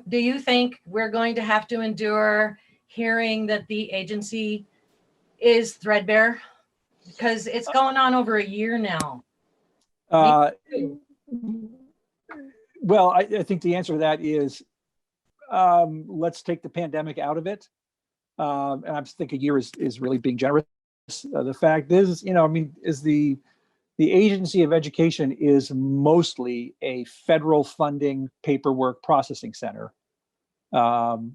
do you think we're going to have to endure hearing that the agency is threadbare? Because it's going on over a year now. Well, I think the answer to that is, let's take the pandemic out of it. And I think a year is really being generous. The fact is, is the Agency of Education is mostly a federal funding paperwork processing center, and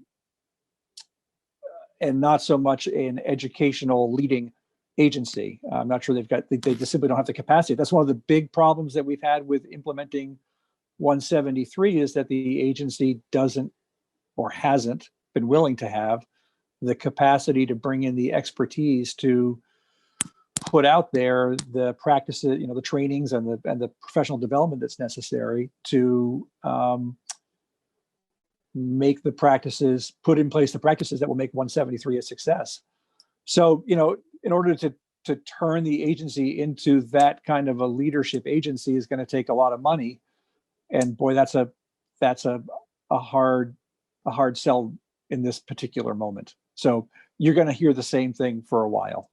not so much an educational leading agency. I'm not sure they just simply don't have the capacity. That's one of the big problems that we've had with implementing 173 is that the agency doesn't or hasn't been willing to have the capacity to bring in the expertise to put out there the practices, the trainings and the professional development that's necessary to make the practices, put in place the practices that will make 173 a success. So, in order to turn the agency into that kind of a leadership agency is going to take a lot of money. And boy, that's a hard sell in this particular moment. So you're going to hear the same thing for a while.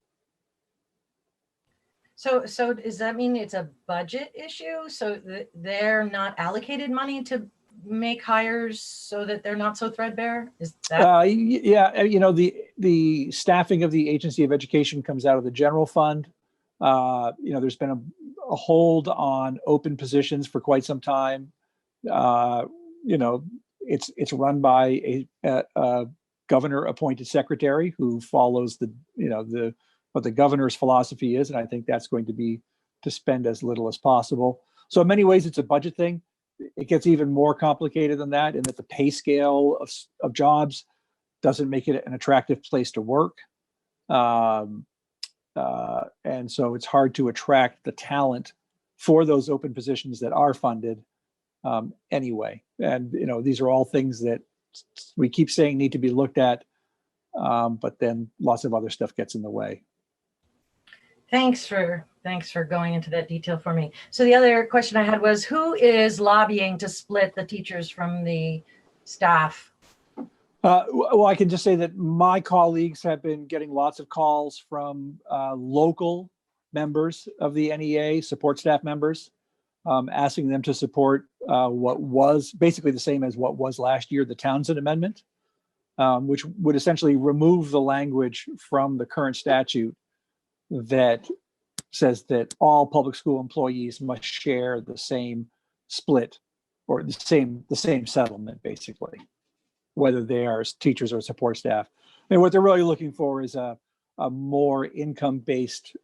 So does that mean it's a budget issue? So they're not allocated money to make hires so that they're not so threadbare? Is that? Yeah, the staffing of the Agency of Education comes out of the general fund. There's been a hold on open positions for quite some time. It's run by a governor appointed secretary who follows what the governor's philosophy is, and I think that's going to be to spend as little as possible. So in many ways, it's a budget thing. It gets even more complicated than that, in that the pay scale of jobs doesn't make it an attractive place to work, and so it's hard to attract the talent for those open positions that are funded anyway. And these are all things that we keep saying need to be looked at, but then lots of other stuff gets in the way. Thanks for going into that detail for me. So the other question I had was, who is lobbying to split the teachers from the staff? Well, I can just say that my colleagues have been getting lots of calls from local members of the NEA, support staff members, asking them to support what was basically the same as what was last year, the Townsend Amendment, which would essentially remove the language from the current statute that says that all public school employees must share the same split or the same settlement, basically, whether they are teachers or support staff. And what they're really looking for is a more income-based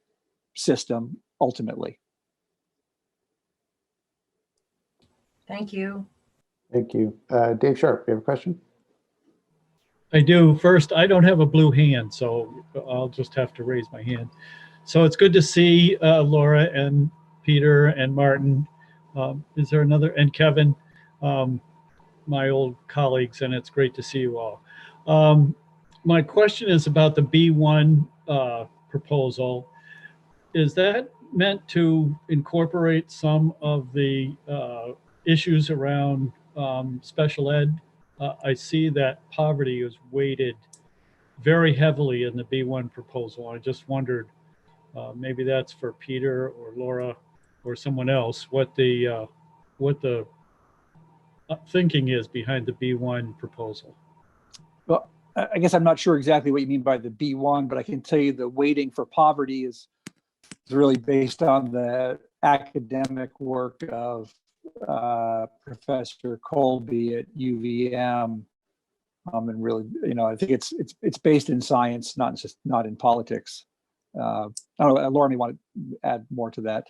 system ultimately. Thank you. Thank you. Dave Sharp, you have a question? I do. First, I don't have a blue hand, so I'll just have to raise my hand. So it's good to see Laura and Peter and Martin. Is there another? And Kevin, my old colleagues, and it's great to see you all. My question is about the B1 proposal. Is that meant to incorporate some of the issues around special ed? I see that poverty is weighted very heavily in the B1 proposal. I just wondered, maybe that's for Peter or Laura or someone else, what the thinking is behind the B1 proposal. Well, I guess I'm not sure exactly what you mean by the B1, but I can tell you the weighting for poverty is really based on the academic work of Professor Colby at UVM, and really, I think it's based in science, not in politics. I don't know, Laura may want to add more to that.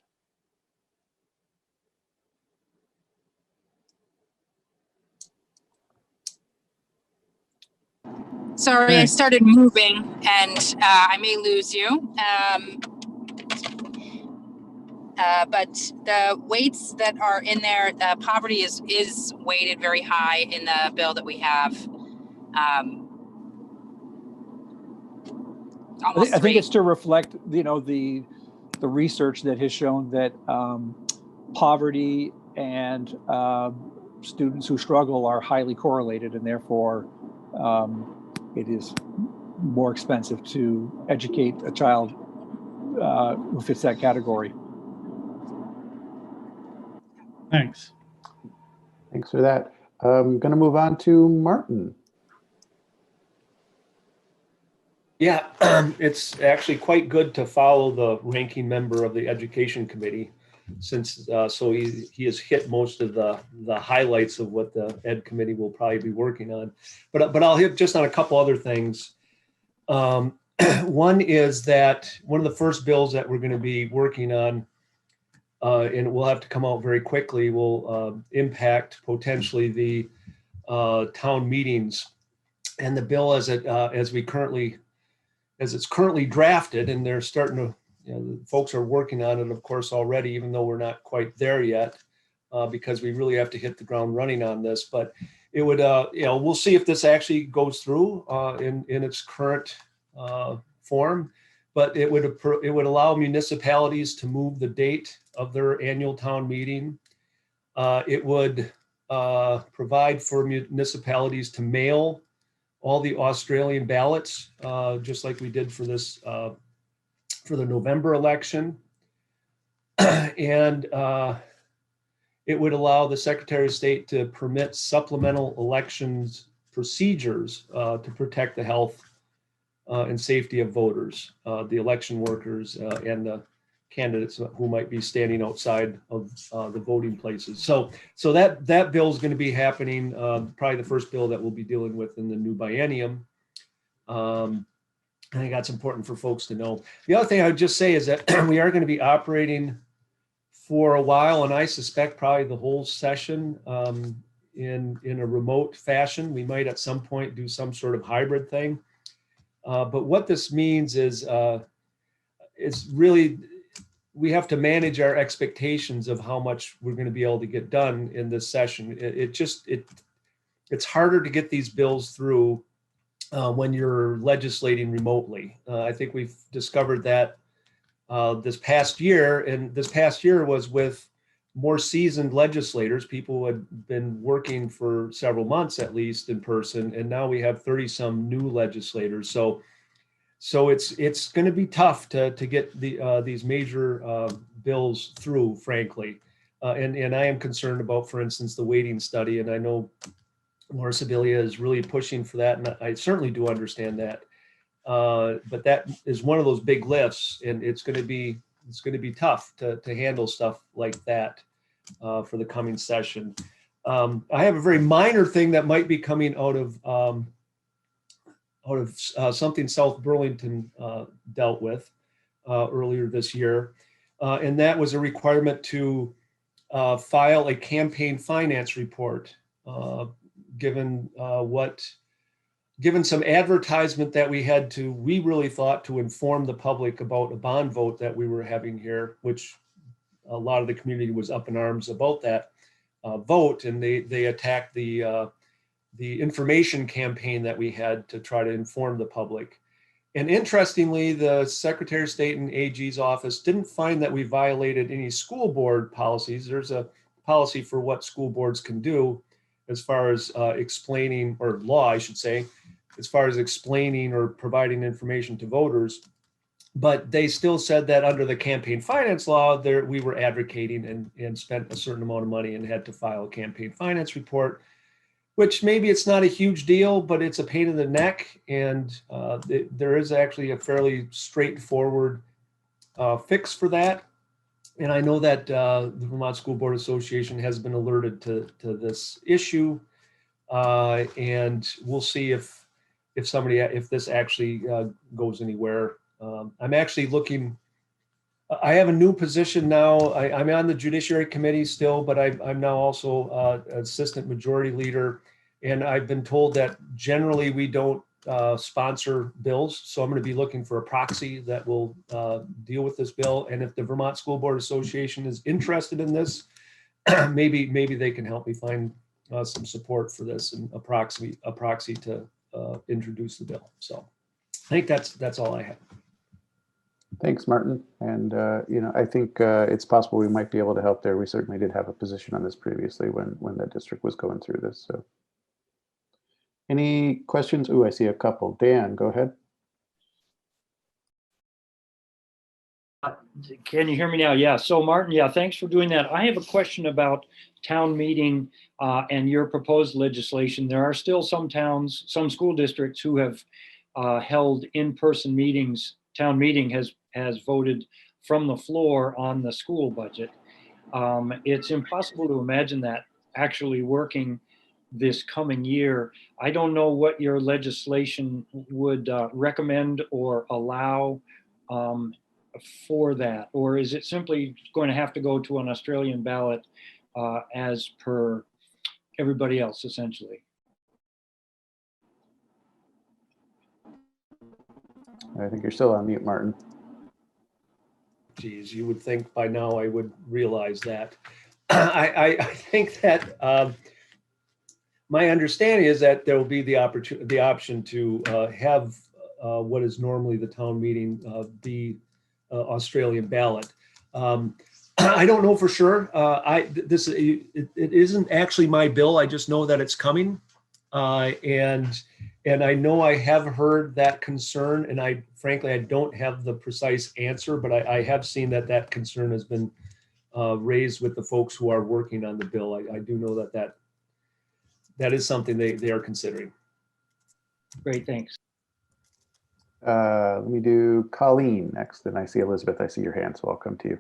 Sorry, I started moving and I may lose you. But the weights that are in there, the poverty is weighted very high in the bill that we have. I think it's to reflect, the research that has shown that poverty and students who struggle are highly correlated, and therefore it is more expensive to educate a child who fits that category. Thanks. Thanks for that. I'm going to move on to Martin. Yeah, it's actually quite good to follow the ranking member of the Education Committee, since so he has hit most of the highlights of what the Ed Committee will probably be working on. But I'll hit just on a couple other things. One is that one of the first bills that we're going to be working on, and it will have to come out very quickly, will impact potentially the town meetings. And the bill as it's currently drafted, and they're starting to, folks are working on it, of course, already, even though we're not quite there yet, because we really have to hit the ground running on this. But it would, we'll see if this actually goes through in its current form. But it would allow municipalities to move the date of their annual town meeting. It would provide for municipalities to mail all the Australian ballots, just like we did for this, for the November election. And it would allow the Secretary of State to permit supplemental elections procedures to protect the health and safety of voters, the election workers, and the candidates who might be standing outside of the voting places. So that bill is going to be happening, probably the first bill that we'll be dealing with in the new biennium. I think that's important for folks to know. The other thing I would just say is that we are going to be operating for a while, and I suspect probably the whole session in a remote fashion. We might at some point do some sort of hybrid thing. But what this means is it's really, we have to manage our expectations of how much we're going to be able to get done in this session. It's harder to get these bills through when you're legislating remotely. I think we've discovered that this past year, and this past year was with more seasoned legislators, people who had been working for several months at least in person, and now we have 30 some new legislators. So it's going to be tough to get these major bills through, frankly. And I am concerned about, for instance, the waiting study, and I know Laura Sibilia is really pushing for that, and I certainly do understand that. But that is one of those big lifts, and it's going to be tough to handle stuff like that for the coming session. I have a very minor thing that might be coming out of something South Burlington dealt with earlier this year, and that was a requirement to file a campaign finance report, given some advertisement that we really thought to inform the public about a bond vote that we were having here, which a lot of the community was up in arms about that vote, and they attacked the information campaign that we had to try to inform the public. And interestingly, the Secretary of State and AG's office didn't find that we violated any school board policies. There's a policy for what school boards can do as far as explaining, or law, I should say, as far as explaining or providing information to voters. But they still said that under the campaign finance law, we were advocating and spent a certain amount of money and had to file a campaign finance report, which maybe it's not a huge deal, but it's a pain in the neck. And there is actually a fairly straightforward fix for that. And I know that the Vermont School Board Association has been alerted to this issue. And we'll see if this actually goes anywhere. I'm actually looking, I have a new position now. I'm on the Judiciary Committee still, but I'm now also Assistant Majority Leader. And I've been told that generally we don't sponsor bills. So I'm going to be looking for a proxy that will deal with this bill. And if the Vermont School Board Association is interested in this, maybe they can help me find some support for this and a proxy to introduce the bill. So I think that's all I have. Thanks, Martin. And, I think it's possible we might be able to help there. We certainly did have a position on this previously when that district was going through this. So any questions? Ooh, I see a couple. Dan, go ahead. Can you hear me now? Yeah. So Martin, yeah, thanks for doing that. I have a question about town meeting and your proposed legislation. There are still some towns, some school districts who have held in-person meetings. Town meeting has voted from the floor on the school budget. It's impossible to imagine that actually working this coming year. I don't know what your legislation would recommend or allow for that, or is it simply going to have to go to an Australian ballot as per everybody else, essentially? I think you're still on mute, Martin. Geez, you would think by now I would realize that. I think that my understanding is that there will be the option to have what is normally the town meeting be Australian ballot. I don't know for sure. It isn't actually my bill. I just know that it's coming, and I know I have heard that concern. And frankly, I don't have the precise answer, but I have seen that concern has been raised with the folks who are working on the bill. I do know that is something they are considering. Great, thanks. Let me do Colleen next. And I see Elizabeth, I see your hand, so I'll come to you.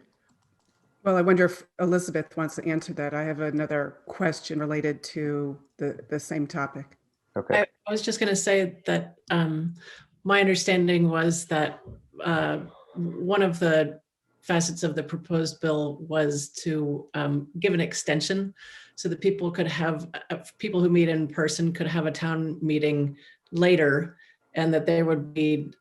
Well, I wonder if Elizabeth wants to answer that. I have another question related to the same topic. Okay. I was just going to say that my understanding was that one of the facets of the proposed bill was to give an extension so that people could have, people who meet in person could have a town meeting later, and that there would be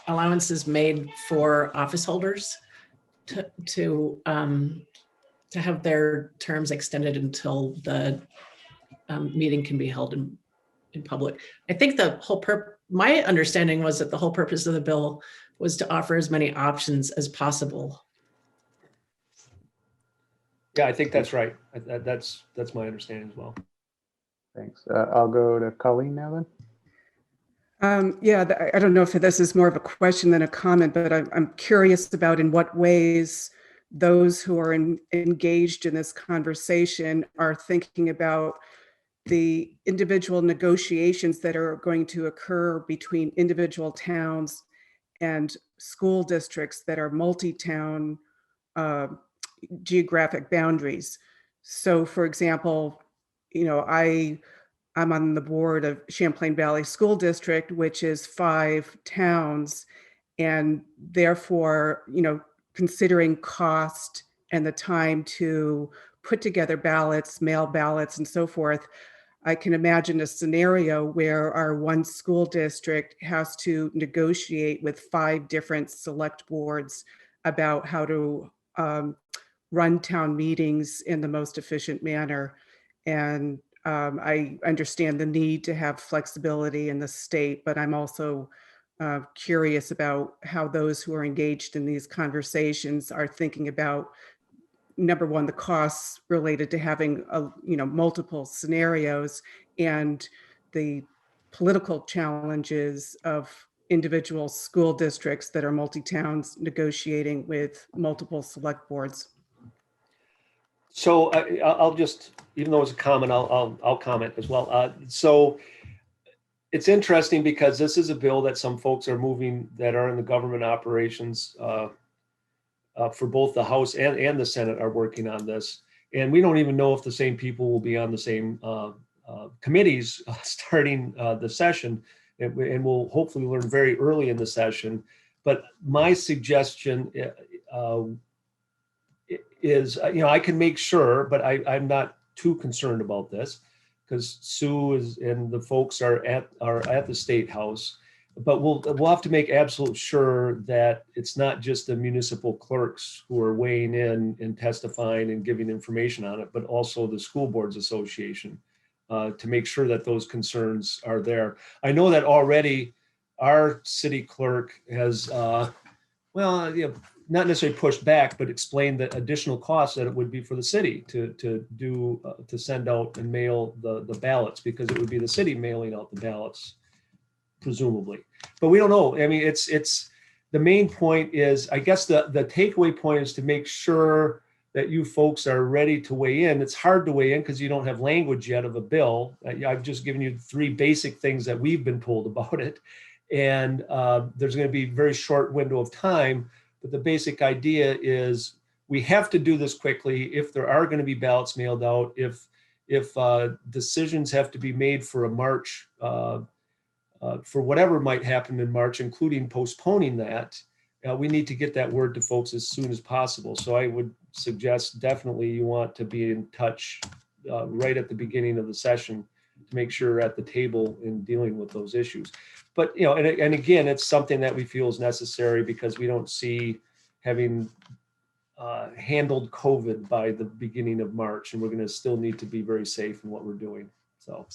allowances made for office holders to have their terms extended until the meeting can be held in public. I think the whole my understanding was that the whole purpose of the bill was to offer as many options as possible. Yeah, I think that's right. That's my understanding as well. Thanks. I'll go to Colleen now then. Yeah, I don't know if this is more of a question than a comment, but I'm curious about in what ways those who are engaged in this conversation are thinking about the individual negotiations that are going to occur between individual towns and school districts that are multi-town geographic boundaries. So for example, I'm on the board of Champlain Valley School District, which is 5 towns, and therefore, considering cost and the time to put together ballots, mail ballots, and so forth, I can imagine a scenario where our one school district has to negotiate with 5 different select boards about how to run town meetings in the most efficient manner. And I understand the need to have flexibility in the state, but I'm also curious about how those who are engaged in these conversations are thinking about, number one, the costs related to having multiple scenarios, and the political challenges of individual school districts that are multi-towns negotiating with multiple select boards. So I'll just, even though it's a comment, I'll comment as well. So it's interesting because this is a bill that some folks are moving that are in the government operations for both the House and the Senate are working on this. And we don't even know if the same people will be on the same committees starting the session, and we'll hopefully learn very early in the session. But my suggestion is, I can make sure, but I'm not too concerned about this because Sue and the folks are at the State House. But we'll have to make absolute sure that it's not just the municipal clerks who are weighing in and testifying and giving information on it, but also the School Boards Association to make sure that those concerns are there. I know that already our city clerk has, well, you know, not necessarily pushed back, but explained that additional costs that it would be for the city to send out and mail the ballots, because it would be the city mailing out the ballots, presumably. But we don't know. I mean, it's the main point is, I guess the takeaway point is to make sure that you folks are ready to weigh in. It's hard to weigh in because you don't have language yet of a bill. I've just given you 3 basic things that we've been told about it. And there's going to be a very short window of time. But the basic idea is we have to do this quickly if there are going to be ballots mailed out, if decisions have to be made for a March, for whatever might happen in March, including postponing that, we need to get that word to folks as soon as possible. So I would suggest definitely you want to be in touch right at the beginning of the session to make sure you're at the table in dealing with those issues. But, you know, and again, it's something that we feel is necessary because we don't see having handled COVID by the beginning of March, and we're going to still need to be very safe in what we're doing. So.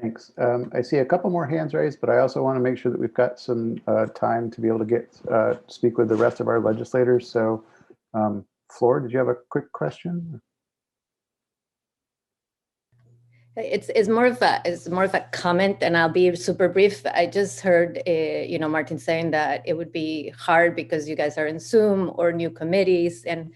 Thanks. I see a couple more hands raised, but I also want to make sure that we've got some time to be able to get speak with the rest of our legislators. So, Flor, did you have a quick question? It's more of a comment, and I'll be super brief. I just heard Martin saying that it would be hard because you guys are in Zoom or new committees, and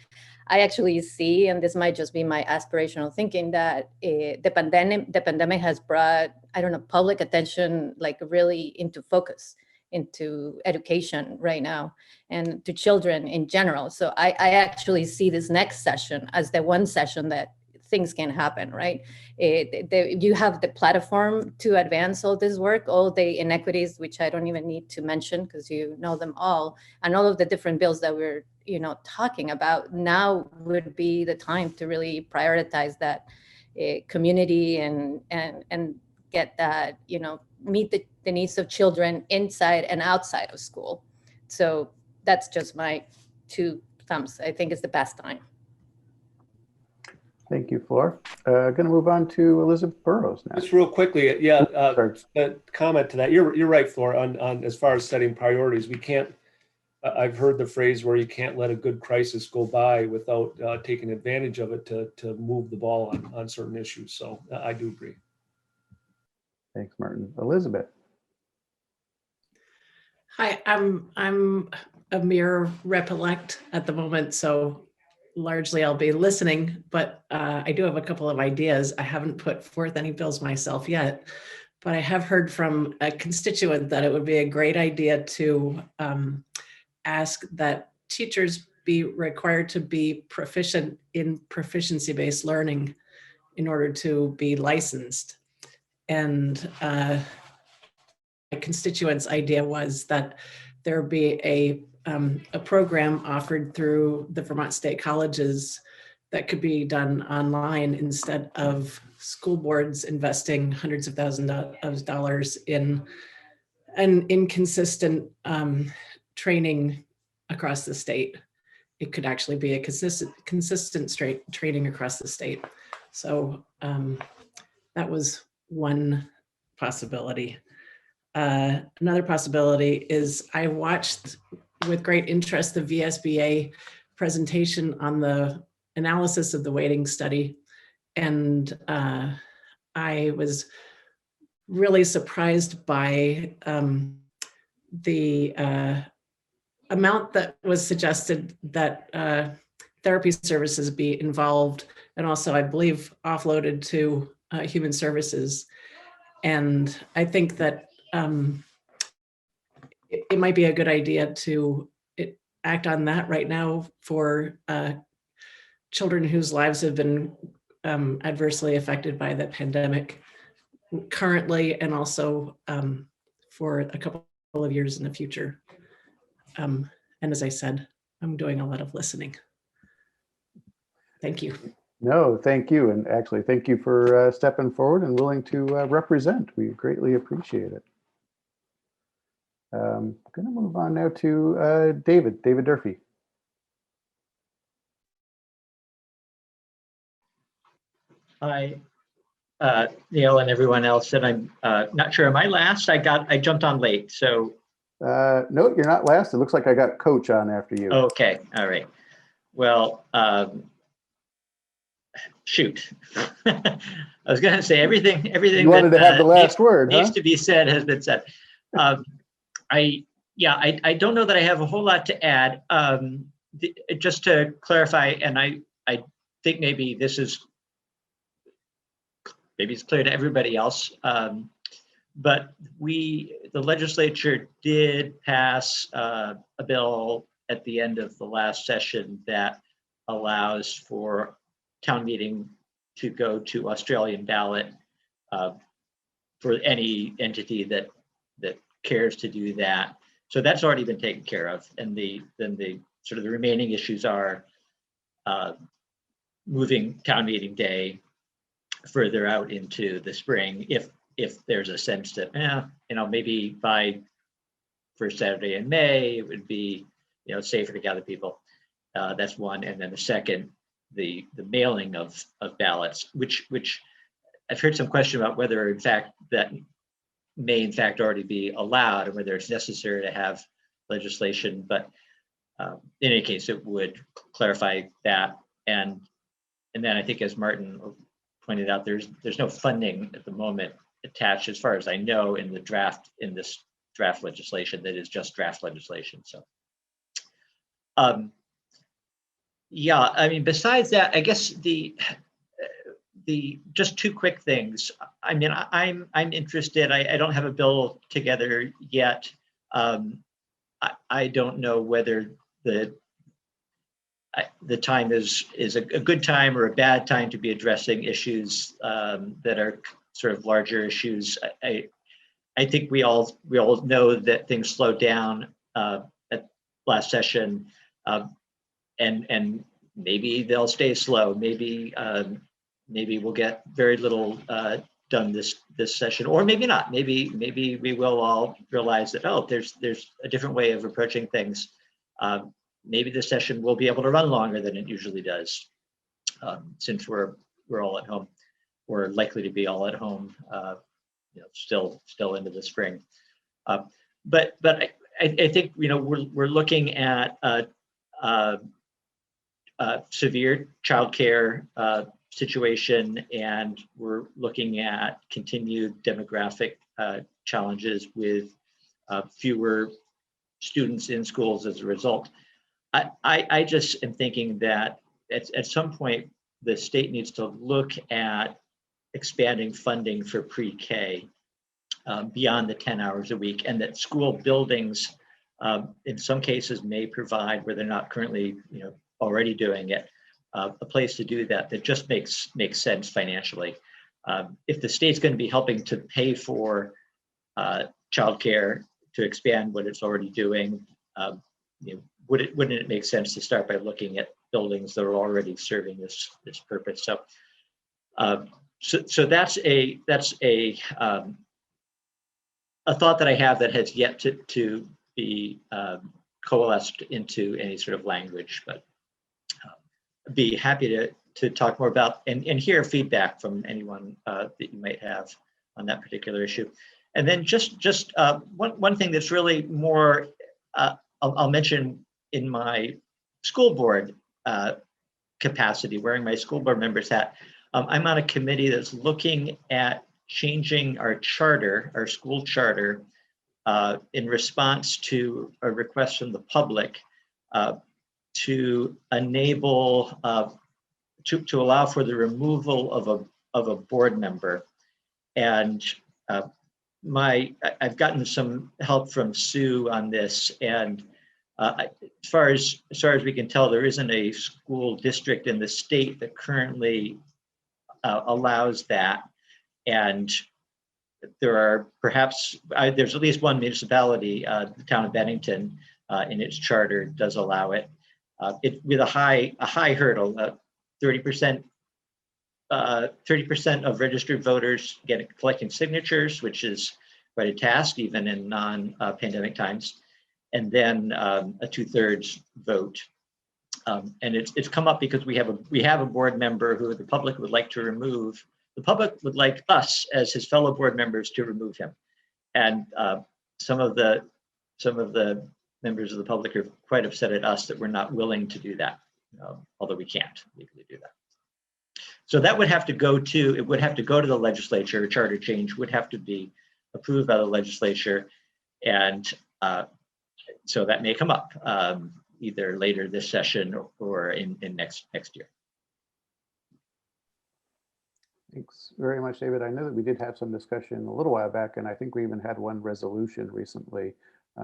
I actually see, and this might just be my aspirational thinking, that the pandemic has brought, I don't know, public attention like really into focus, into education right now, and to children in general. So I actually see this next session as the one session that things can happen, right? You have the platform to advance all this work, all the inequities, which I don't even need to mention because you know them all, and all of the different bills that we're talking about. Now would be the time to really prioritize that community and get that, meet the needs of children inside and outside of school. So that's just my 2 thumbs. I think it's the best time. Thank you, Flor. Going to move on to Elizabeth Burrows now. Just real quickly, yeah, comment to that. You're right, Flor, on as far as setting priorities. We can't, I've heard the phrase where you can't let a good crisis go by without taking advantage of it to move the ball on certain issues. So I do agree. Thanks, Martin. Elizabeth. Hi, I'm a mere rep-elect at the moment, so largely I'll be listening, but I do have a couple of ideas. I haven't put forth any bills myself yet, but I have heard from a constituent that it would be a great idea to ask that teachers be required to be proficient in proficiency-based learning in order to be licensed. And my constituent's idea was that there be a program offered through the Vermont State Colleges that could be done online instead of school boards investing hundreds of thousands of dollars in an inconsistent training across the state. It could actually be a consistent straight training across the state. So that was one possibility. Another possibility is I watched with great interest the VSBA presentation on the analysis of the weighting study. And I was really surprised by the amount that was suggested that therapy services be involved, and also I believe offloaded to human services. And I think that it might be a good idea to act on that right now for children whose lives have been adversely affected by the pandemic currently, and also for a couple of years in the future. And as I said, I'm doing a lot of listening. Thank you. No, thank you. And actually, thank you for stepping forward and willing to represent. We greatly appreciate it. I'm going to move on now to David Durfee. Hi. Neil and everyone else, and I'm not sure. Am I last? I jumped on late, so. No, you're not last. It looks like I got Coach on after you. Okay, all right. Well, shoot. I was going to say everything You wanted to have the last word, needs huh? to be said has been said. I don't know that I have a whole lot to add. Just to clarify, and I think maybe it's clear to everybody else, but the legislature did pass a bill at the end of the last session that allows for town meeting to go to Australian ballot for any entity that cares to do that. So that's already been taken care of, and then the sort of the remaining issues are moving town meeting day further out into the spring if there's a sense that maybe by first Saturday in May it would be safer to gather people. That's one, and then the second, the mailing of ballots, which I've heard some question about whether in fact that may in fact already be allowed, and whether it's necessary to have legislation. But in any case, it would clarify that. And then I think, as Martin pointed out, there's no funding at the moment attached, as far as I know, in this draft legislation that is just draft legislation. So yeah, I mean, besides that, I guess the just two quick things. I mean, I'm interested. I don't have a bill together yet. I don't know whether the time is a good time or a bad time to be addressing issues that are sort of larger issues. I think we all know that things slowed down at last session, and maybe they'll stay slow. Maybe we'll get very little done this session, or maybe not. Maybe we will all realize that, oh, there's a different way of approaching things. Maybe this session will be able to run longer than it usually does, since we're all at home, or likely to be all at home, still into the spring. But I think we're looking at severe childcare situation, and we're looking at continued demographic challenges with fewer students in schools as a result. I just am thinking that at some point the state needs to look at expanding funding for pre-K beyond the 10 hours a week, and that school buildings in some cases may provide, where they're not currently already doing it, a place to do that just makes sense financially. If the state's going to be helping to pay for childcare to expand what it's already doing, wouldn't it make sense to start by looking at buildings that are already serving this purpose? So that's a thought that I have that has yet to be coalesced into any sort of language, but be happy to talk more about and hear feedback from anyone that you might have on that particular issue. And then just one thing that's really more, I'll mention in my school board capacity, wearing my school board member's hat. I'm on a committee that's looking at changing our charter, our school charter, in response to a request from the public to enable, to allow for the removal of a board member. And I've gotten some help from Sue on this, and as far as we can tell, there isn't a school district in the state that currently allows that. And there are perhaps, there's at least one municipality, the town of Bennington, in its charter does allow it. With a high hurdle, 30% of registered voters collecting signatures, which is quite a task even in non-pandemic times, and then a 2/3 vote. And it's come up because we have a board member who the public would like to remove the public would like us as his fellow board members to remove him. And some of the members of the public are quite upset at us that we're not willing to do that, although we can't legally do that. So that would have to go to, it would have to go to the legislature. A charter change would have to be approved by the legislature. And so that may come up either later this session or in next year. Thanks very much, David. I know that we did have some discussion a little while back, and I think we even had one resolution recently,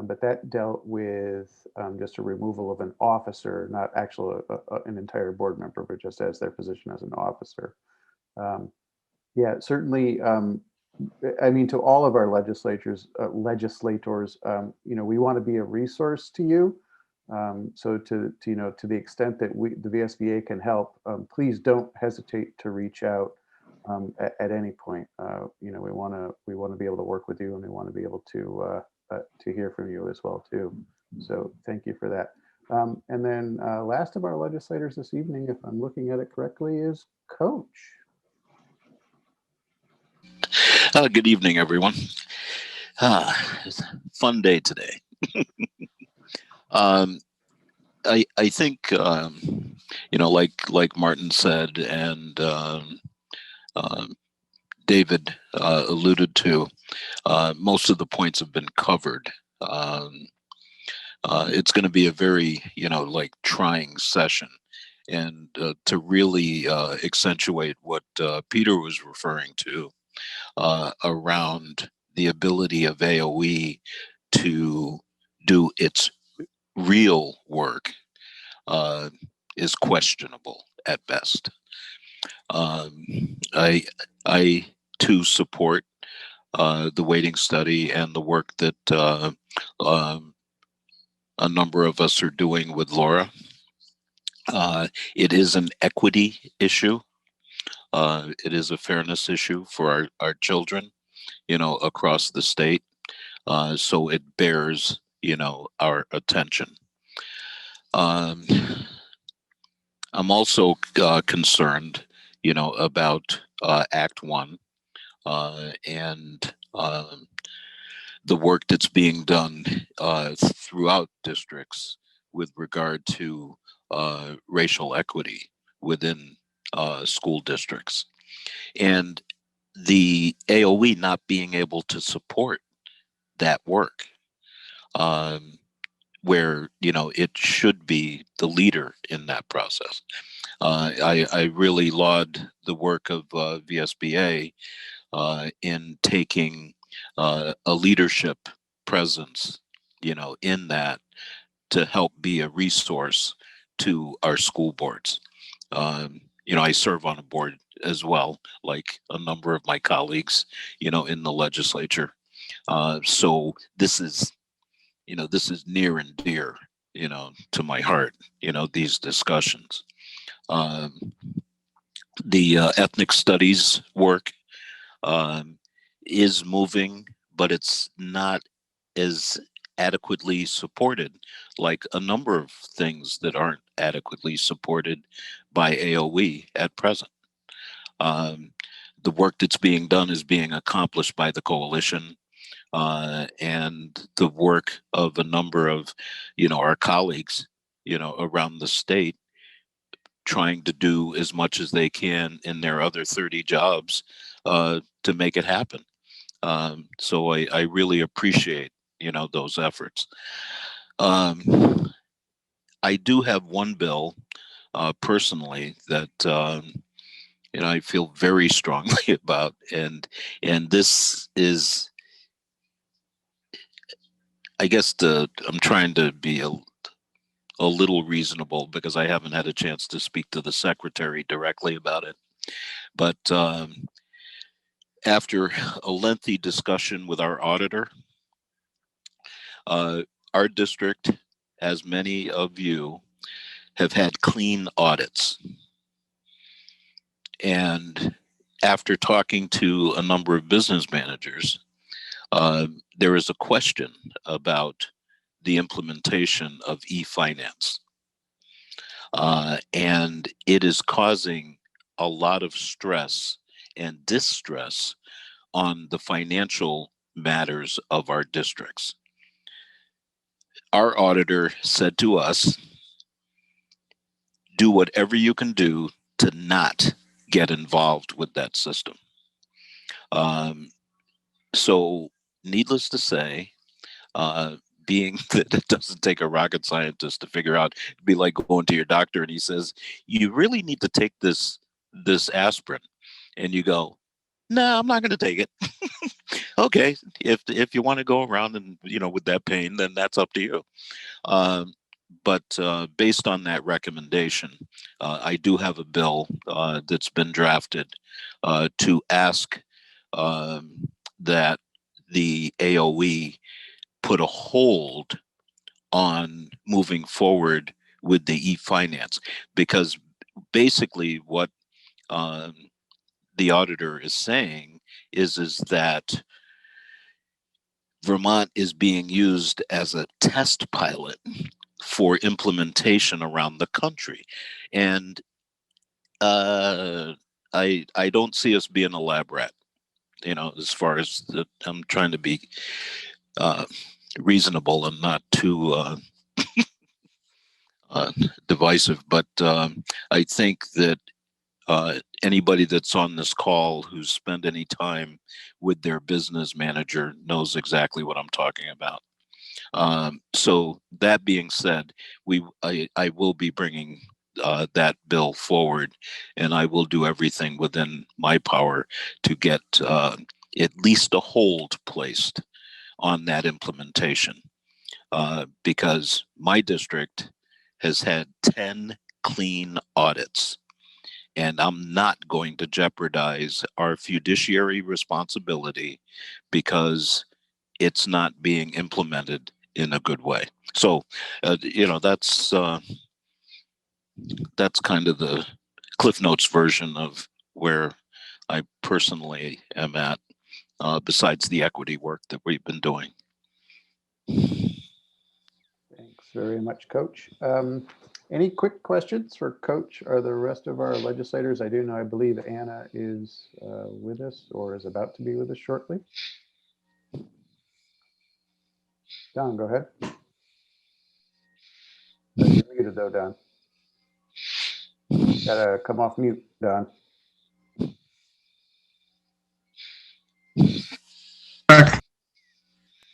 but that dealt with just a removal of an officer, not actually an entire board member, but just as their position as an officer. Yeah, certainly. I mean, to all of our legislators, we want to be a resource to you. So to the extent that the VSBA can help, please don't hesitate to reach out. At any point, we want to be able to work with you, and we want to be able to hear from you as well too. So thank you for that. And then last of our legislators this evening, if I'm looking at it correctly, is Coach. Good evening, everyone. It's a fun day today. I think like Martin said, and David alluded to, most of the points have been covered. It's going to be a very, trying session. And to really accentuate what Peter was referring to around the ability of AOE to do its real work is questionable at best. I too support the weighting study and the work that a number of us are doing with Laura. It is an equity issue. It is a fairness issue for our children, across the state. So it bears, our attention. I'm also concerned, about Act One and the work that's being done throughout districts with regard to racial equity within school districts, and the AOE not being able to support that work, where it should be the leader in that process. I really laud the work of VSBA in taking a leadership presence, in that, to help be a resource to our school boards. I serve on a board as well, like a number of my colleagues, in the legislature. So this is near and dear, to my heart, these discussions. The ethnic studies work is moving, but it's not as adequately supported, like a number of things that aren't adequately supported by AOE at present. The work that's being done is being accomplished by the coalition, and the work of a number of, our colleagues, around the state, trying to do as much as they can in their other 30 jobs to make it happen. So I really appreciate, those efforts. I do have one bill personally that I feel very strongly about, and this is, I guess, I'm trying to be a little reasonable because I haven't had a chance to speak to the secretary directly about it. But after a lengthy discussion with our auditor, our district, as many of you, have had clean audits. And after talking to a number of business managers, there is a question about the implementation of e-finance. And it is causing a lot of stress and distress on the financial matters of our districts. Our auditor said to us, do whatever you can do to not get involved with that system. So needless to say, being that it doesn't take a rocket scientist to figure out, it'd be like going to your doctor and he says, you really need to take this aspirin. And you go, no, I'm not going to take it. Okay, if you want to go around and, with that pain, then that's up to you. But based on that recommendation, I do have a bill that's been drafted to ask that the AOE put a hold on moving forward with the e-finance, because basically what the auditor is saying is that Vermont is being used as a test pilot for implementation around the country. And I don't see us being a lab rat, as far as I'm trying to be reasonable and not too divisive. But I think that anybody that's on this call who's spent any time with their business manager knows exactly what I'm talking about. So that being said, I will be bringing that bill forward, and I will do everything within my power to get at least a hold placed on that implementation, because my district has had 10 clean audits, and I'm not going to jeopardize our fiduciary responsibility because it's not being implemented in a good way. So, that's kind of the Cliff Notes version of where I personally am at, besides the equity work that we've been doing. Thanks very much, Coach. Any quick questions for Coach or the rest of our legislators? I do know, I believe Anna is with us or is about to be with us shortly. Don, go ahead. You're muted though, Don. Gotta come off mute, Don.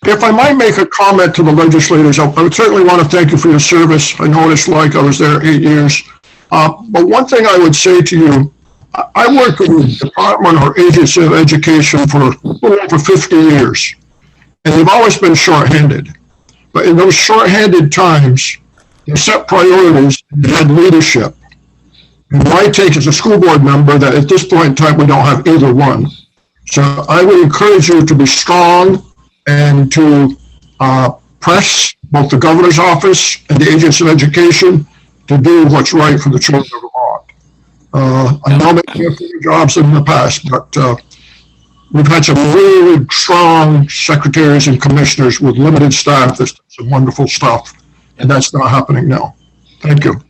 If I might make a comment to the legislators, I would certainly want to thank you for your service. I know what it's like. I was there 8 years. But one thing I would say to you, I worked with the Department or Agency of Education for a little over 50 years, and they've always been shorthanded. But in those shorthanded times, they set priorities and they had leadership. And my take as a school board member that at this point in time, we don't have either one. So I would encourage you to be strong and to press both the governor's office and the Agency of Education to do what's right for the children of Vermont. I know many have done jobs in the past, but we've had some really strong secretaries and commissioners with limited staff that's done some wonderful stuff, and that's not happening now. Thank you.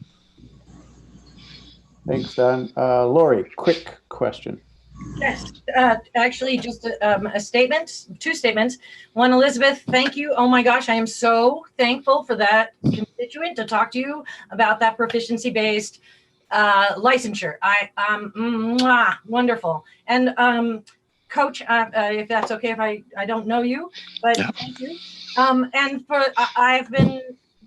Thanks, Don. Lori, quick question. Yes, actually, just a statement, 2 statements. One, Elizabeth, thank you. Oh my gosh, I am so thankful for that constituent to talk to you about that proficiency-based licensure. Wonderful. And Coach, if that's okay, if I don't know you, but thank you. And I've been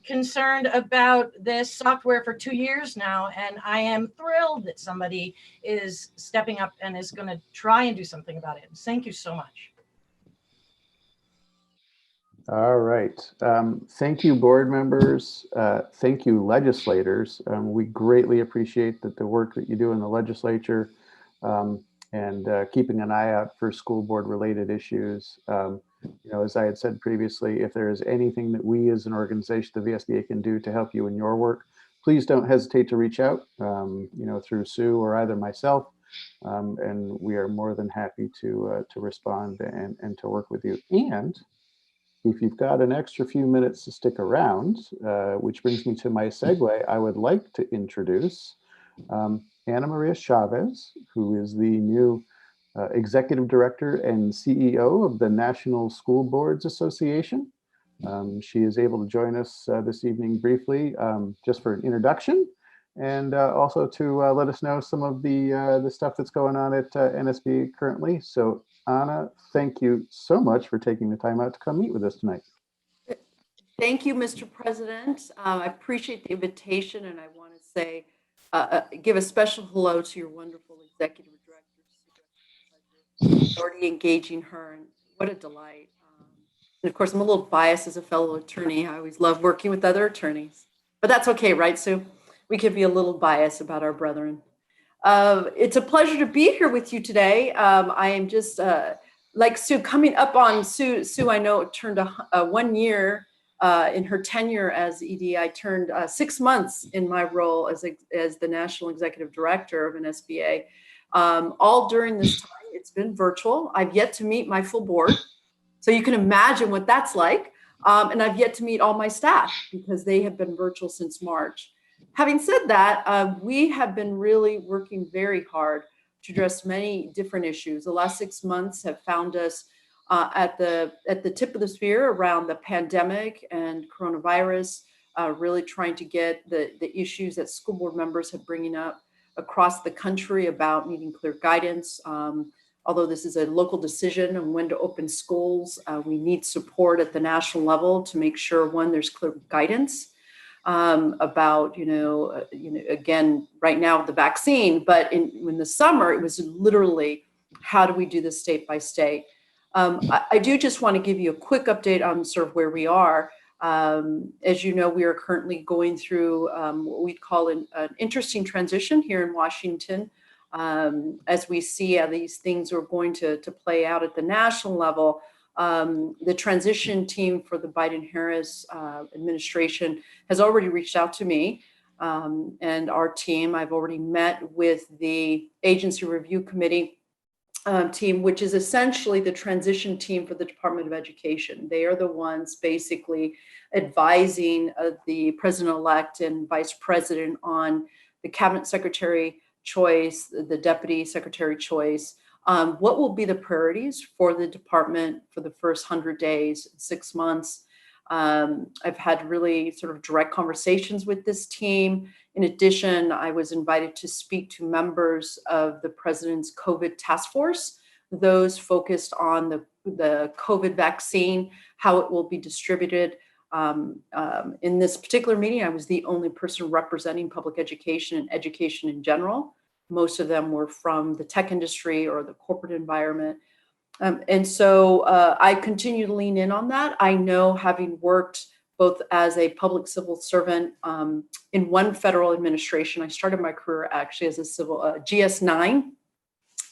concerned about this software for 2 years now, and I am thrilled that somebody is stepping up and is going to try and do something about it. Thank you so much. All right. Thank you, board members. Thank you, legislators. We greatly appreciate the work that you do in the legislature, and keeping an eye out for school board related issues. As I had said previously, if there is anything that we as an organization, the VSBA, can do to help you in your work, please don't hesitate to reach out, through Sue or either myself. And we are more than happy to respond and to work with you. And if you've got an extra few minutes to stick around, which brings me to my segue, I would like to introduce Ana Maria Chavez, who is the new Executive Director and CEO of the National School Boards Association. She is able to join us this evening briefly, just for an introduction, and also to let us know some of the stuff that's going on at NSBA currently. So Anna, thank you so much for taking the time out to come meet with us tonight. Thank you, Mr. President. I appreciate the invitation, and I want to say, give a special hello to your wonderful executive director, already engaging her, and what a delight. And of course, I'm a little biased as a fellow attorney. I always love working with other attorneys, but that's okay, right, Sue? We can be a little biased about our brethren. It's a pleasure to be here with you today. I am just, like Sue, coming up on Sue, I know it turned 1 year in her tenure as ED. I turned 6 months in my role as the National Executive Director of an SBA. All during this time, it's been virtual. I've yet to meet my full board. So you can imagine what that's like. And I've yet to meet all my staff because they have been virtual since March. Having said that, we have been really working very hard to address many different issues. The last 6 months have found us at the tip of the spear around the pandemic and coronavirus, really trying to get the issues that school board members have bringing up across the country about needing clear guidance. Although this is a local decision on when to open schools, we need support at the national level to make sure, one, there's clear guidance about, again, right now the vaccine, but in the summer, it was literally, how do we do this state by state? I do just want to give you a quick update on sort of where we are. As you know, we are currently going through what we call an interesting transition here in Washington. As we see how these things are going to play out at the national level, the transition team for the Biden-Harris administration has already reached out to me and our team. I've already met with the Agency Review Committee team, which is essentially the transition team for the Department of Education. They are the ones basically advising the president-elect and vice president on the cabinet secretary choice, the deputy secretary choice, what will be the priorities for the department for the first 100 days, 6 months. I've had really sort of direct conversations with this team. In addition, I was invited to speak to members of the president's COVID task force, those focused on the COVID vaccine, how it will be distributed. In this particular meeting, I was the only person representing public education and education in general. Most of them were from the tech industry or the corporate environment. And so I continue to lean in on that. I know, having worked both as a public civil servant in one federal administration, I started my career actually as a civil GS9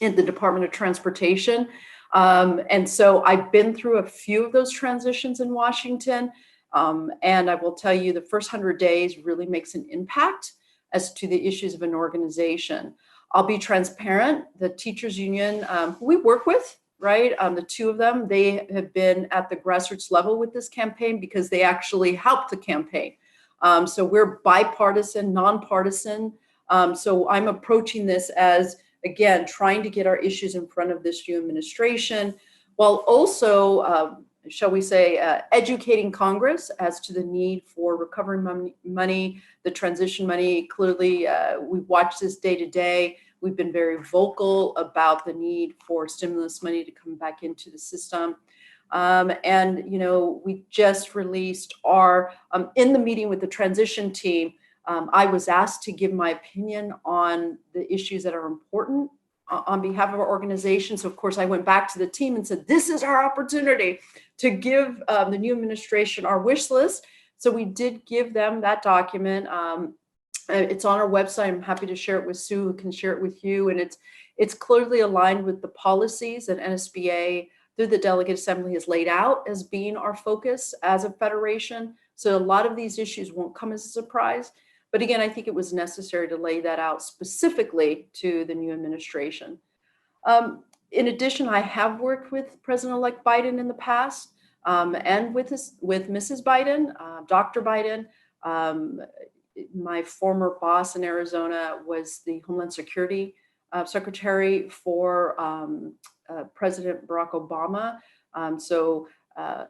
in the Department of Transportation. And so I've been through a few of those transitions in Washington. And I will tell you, the first 100 days really makes an impact as to the issues of an organization. I'll be transparent. The teachers union who we work with, right? The two of them, they have been at the grassroots level with this campaign because they actually helped the campaign. So we're bipartisan, nonpartisan. So I'm approaching this as, again, trying to get our issues in front of this new administration, while also, shall we say, educating Congress as to the need for recovery money, the transition money. Clearly, we've watched this day to day. We've been very vocal about the need for stimulus money to come back into the system. And, we just released our, in the meeting with the transition team, I was asked to give my opinion on the issues that are important on behalf of our organization. So of course I went back to the team and said, this is our opportunity to give the new administration our wish list. So we did give them that document. It's on our website. I'm happy to share it with Sue, who can share it with you. And it's clearly aligned with the policies that NSBA through the Delegate Assembly has laid out as being our focus as a federation. So a lot of these issues won't come as a surprise. But again, I think it was necessary to lay that out specifically to the new administration. In addition, I have worked with President-elect Biden in the past and with Mrs. Biden, Dr. Biden. My former boss in Arizona was the Homeland Security secretary for President Barack Obama.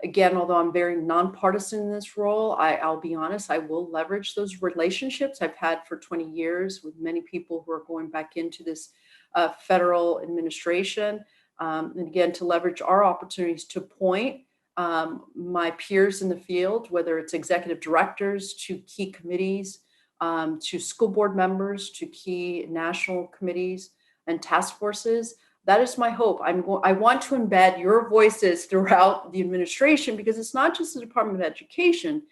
Again, although I'm very nonpartisan in this role, I'll be honest, I will leverage those relationships I've had for 20 years with many people who are going back into this federal administration. And again, to leverage our opportunities to point my peers in the field, whether it's executive directors to key committees, to school board members, to key national committees and task forces. That is my hope. I want to embed your voices throughout the administration, because it's not just the Department of Education,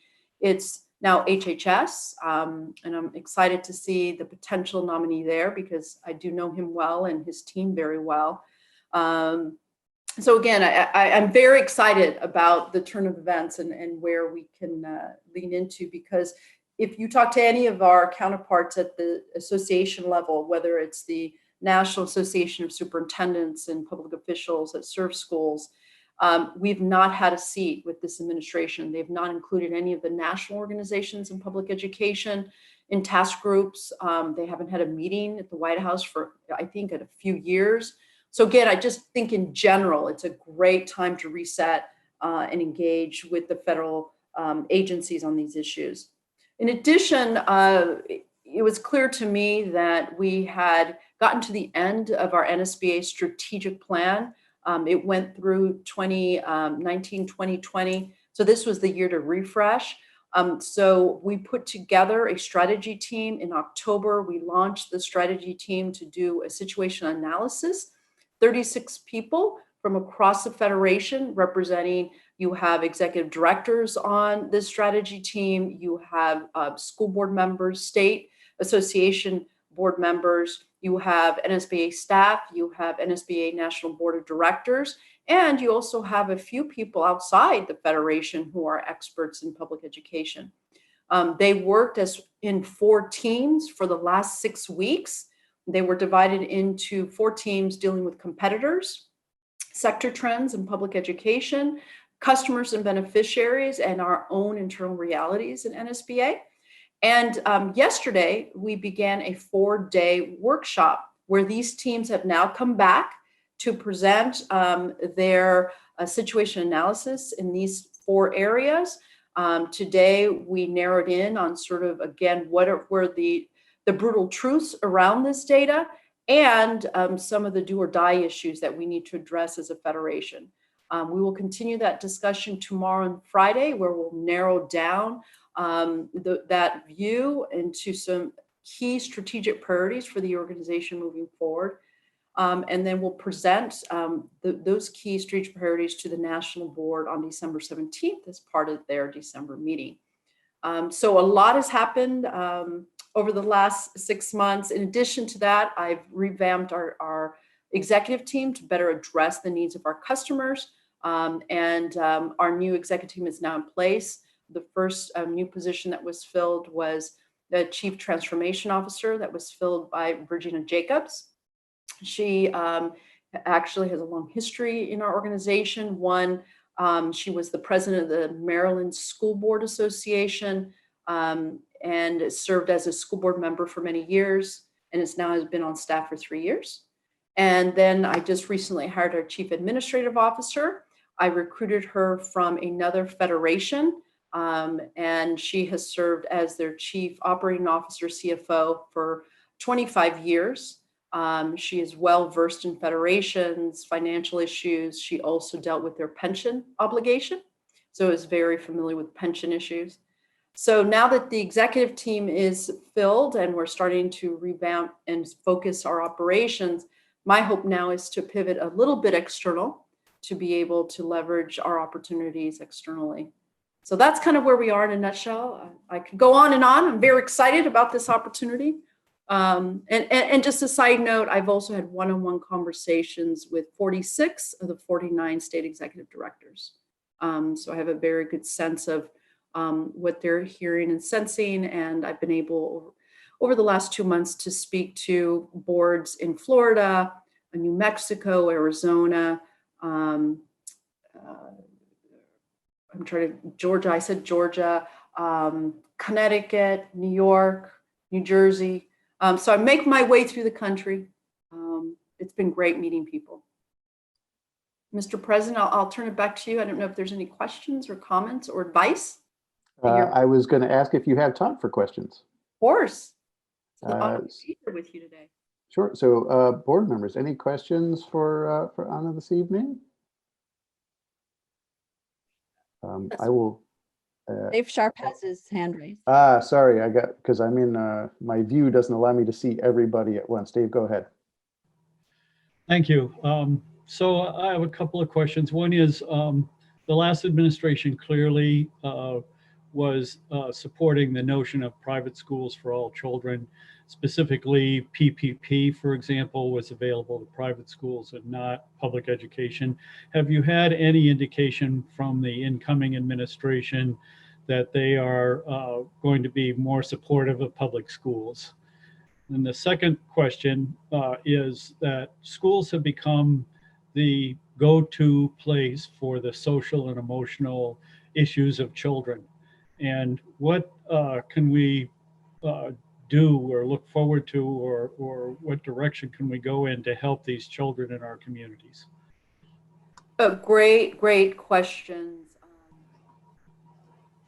it's now HHS. And I'm excited to see the potential nominee there, because I do know him well and his team very well. So again, I'm very excited about the turn of events and where we can lean into, because if you talk to any of our counterparts at the association level, whether it's the National Association of Superintendents and Public Officials that serve schools, we've not had a seat with this administration. They've not included any of the national organizations in public education in task groups. They haven't had a meeting at the White House for, I think, a few years. So again, I just think in general, it's a great time to reset and engage with the federal agencies on these issues. In addition, it was clear to me that we had gotten to the end of our NSBA strategic plan. It went through 2019, 2020. So this was the year to refresh. So we put together a strategy team in October. We launched the strategy team to do a situation analysis. 36 people from across the Federation representing, you have executive directors on this strategy team, you have school board members, state association board members, you have NSBA staff, you have NSBA National Board of Directors, and you also have a few people outside the Federation who are experts in public education. They worked in 4 teams for the last 6 weeks. They were divided into 4 teams dealing with competitors, sector trends in public education, customers and beneficiaries, and our own internal realities in NSBA. And yesterday, we began a 4-day workshop where these teams have now come back to present their situation analysis in these 4 areas. Today, we narrowed in on sort of, again, what were the brutal truths around this data, and some of the do or die issues that we need to address as a federation. We will continue that discussion tomorrow and Friday, where we'll narrow down that view into some key strategic priorities for the organization moving forward. And then we'll present those key strategic priorities to the National Board on December 17th as part of their December meeting. So a lot has happened over the last 6 months. In addition to that, I've revamped our executive team to better address the needs of our customers. And our new executive team is now in place. The first new position that was filled was the Chief Transformation Officer that was filled by Virginia Jacobs. She actually has a long history in our organization. She was the president of the Maryland School Board Association and served as a school board member for many years, and has been on staff for 3 years. And then I just recently hired our Chief Administrative Officer. I recruited her from another federation, and she has served as their Chief Operating Officer, CFO, for 25 years. She is well versed in federations, financial issues. She also dealt with their pension obligation, so is very familiar with pension issues. So now that the executive team is filled and we're starting to revamp and focus our operations, my hope now is to pivot a little bit external to be able to leverage our opportunities externally. So that's kind of where we are in a nutshell. I could go on and on. I'm very excited about this opportunity. And just a side note, I've also had one-on-one conversations with 46 of the 49 state executive directors. So I have a very good sense of what they're hearing and sensing. And I've been able over the last 2 months to speak to boards in Florida, New Mexico, Arizona, Georgia, I said Georgia, Connecticut, New York, New Jersey. So I make my way through the country. it's been great meeting people. Mr. President, I'll turn it back to you. I don't know if there's any questions or comments or advice. I was going to ask if you have time for questions. Of course. It's an Uh, honor to be here with you today. Sure. So, board members, any questions for Anna this evening? I will. Dave Sharp has his hand raised. Sorry, because I'm in, my view doesn't allow me to see everybody at once. Dave, go ahead. Thank you. So I have a couple of questions. One is the last administration clearly was supporting the notion of private schools for all children. Specifically, PPP, for example, was available to private schools and not public education. Have you had any indication from the incoming administration that they are going to be more supportive of public schools? And the second question is that schools have become the go-to place for the social and emotional issues of children. And what can we do or look forward to, or what direction can we go in to help these children in our communities? Great questions,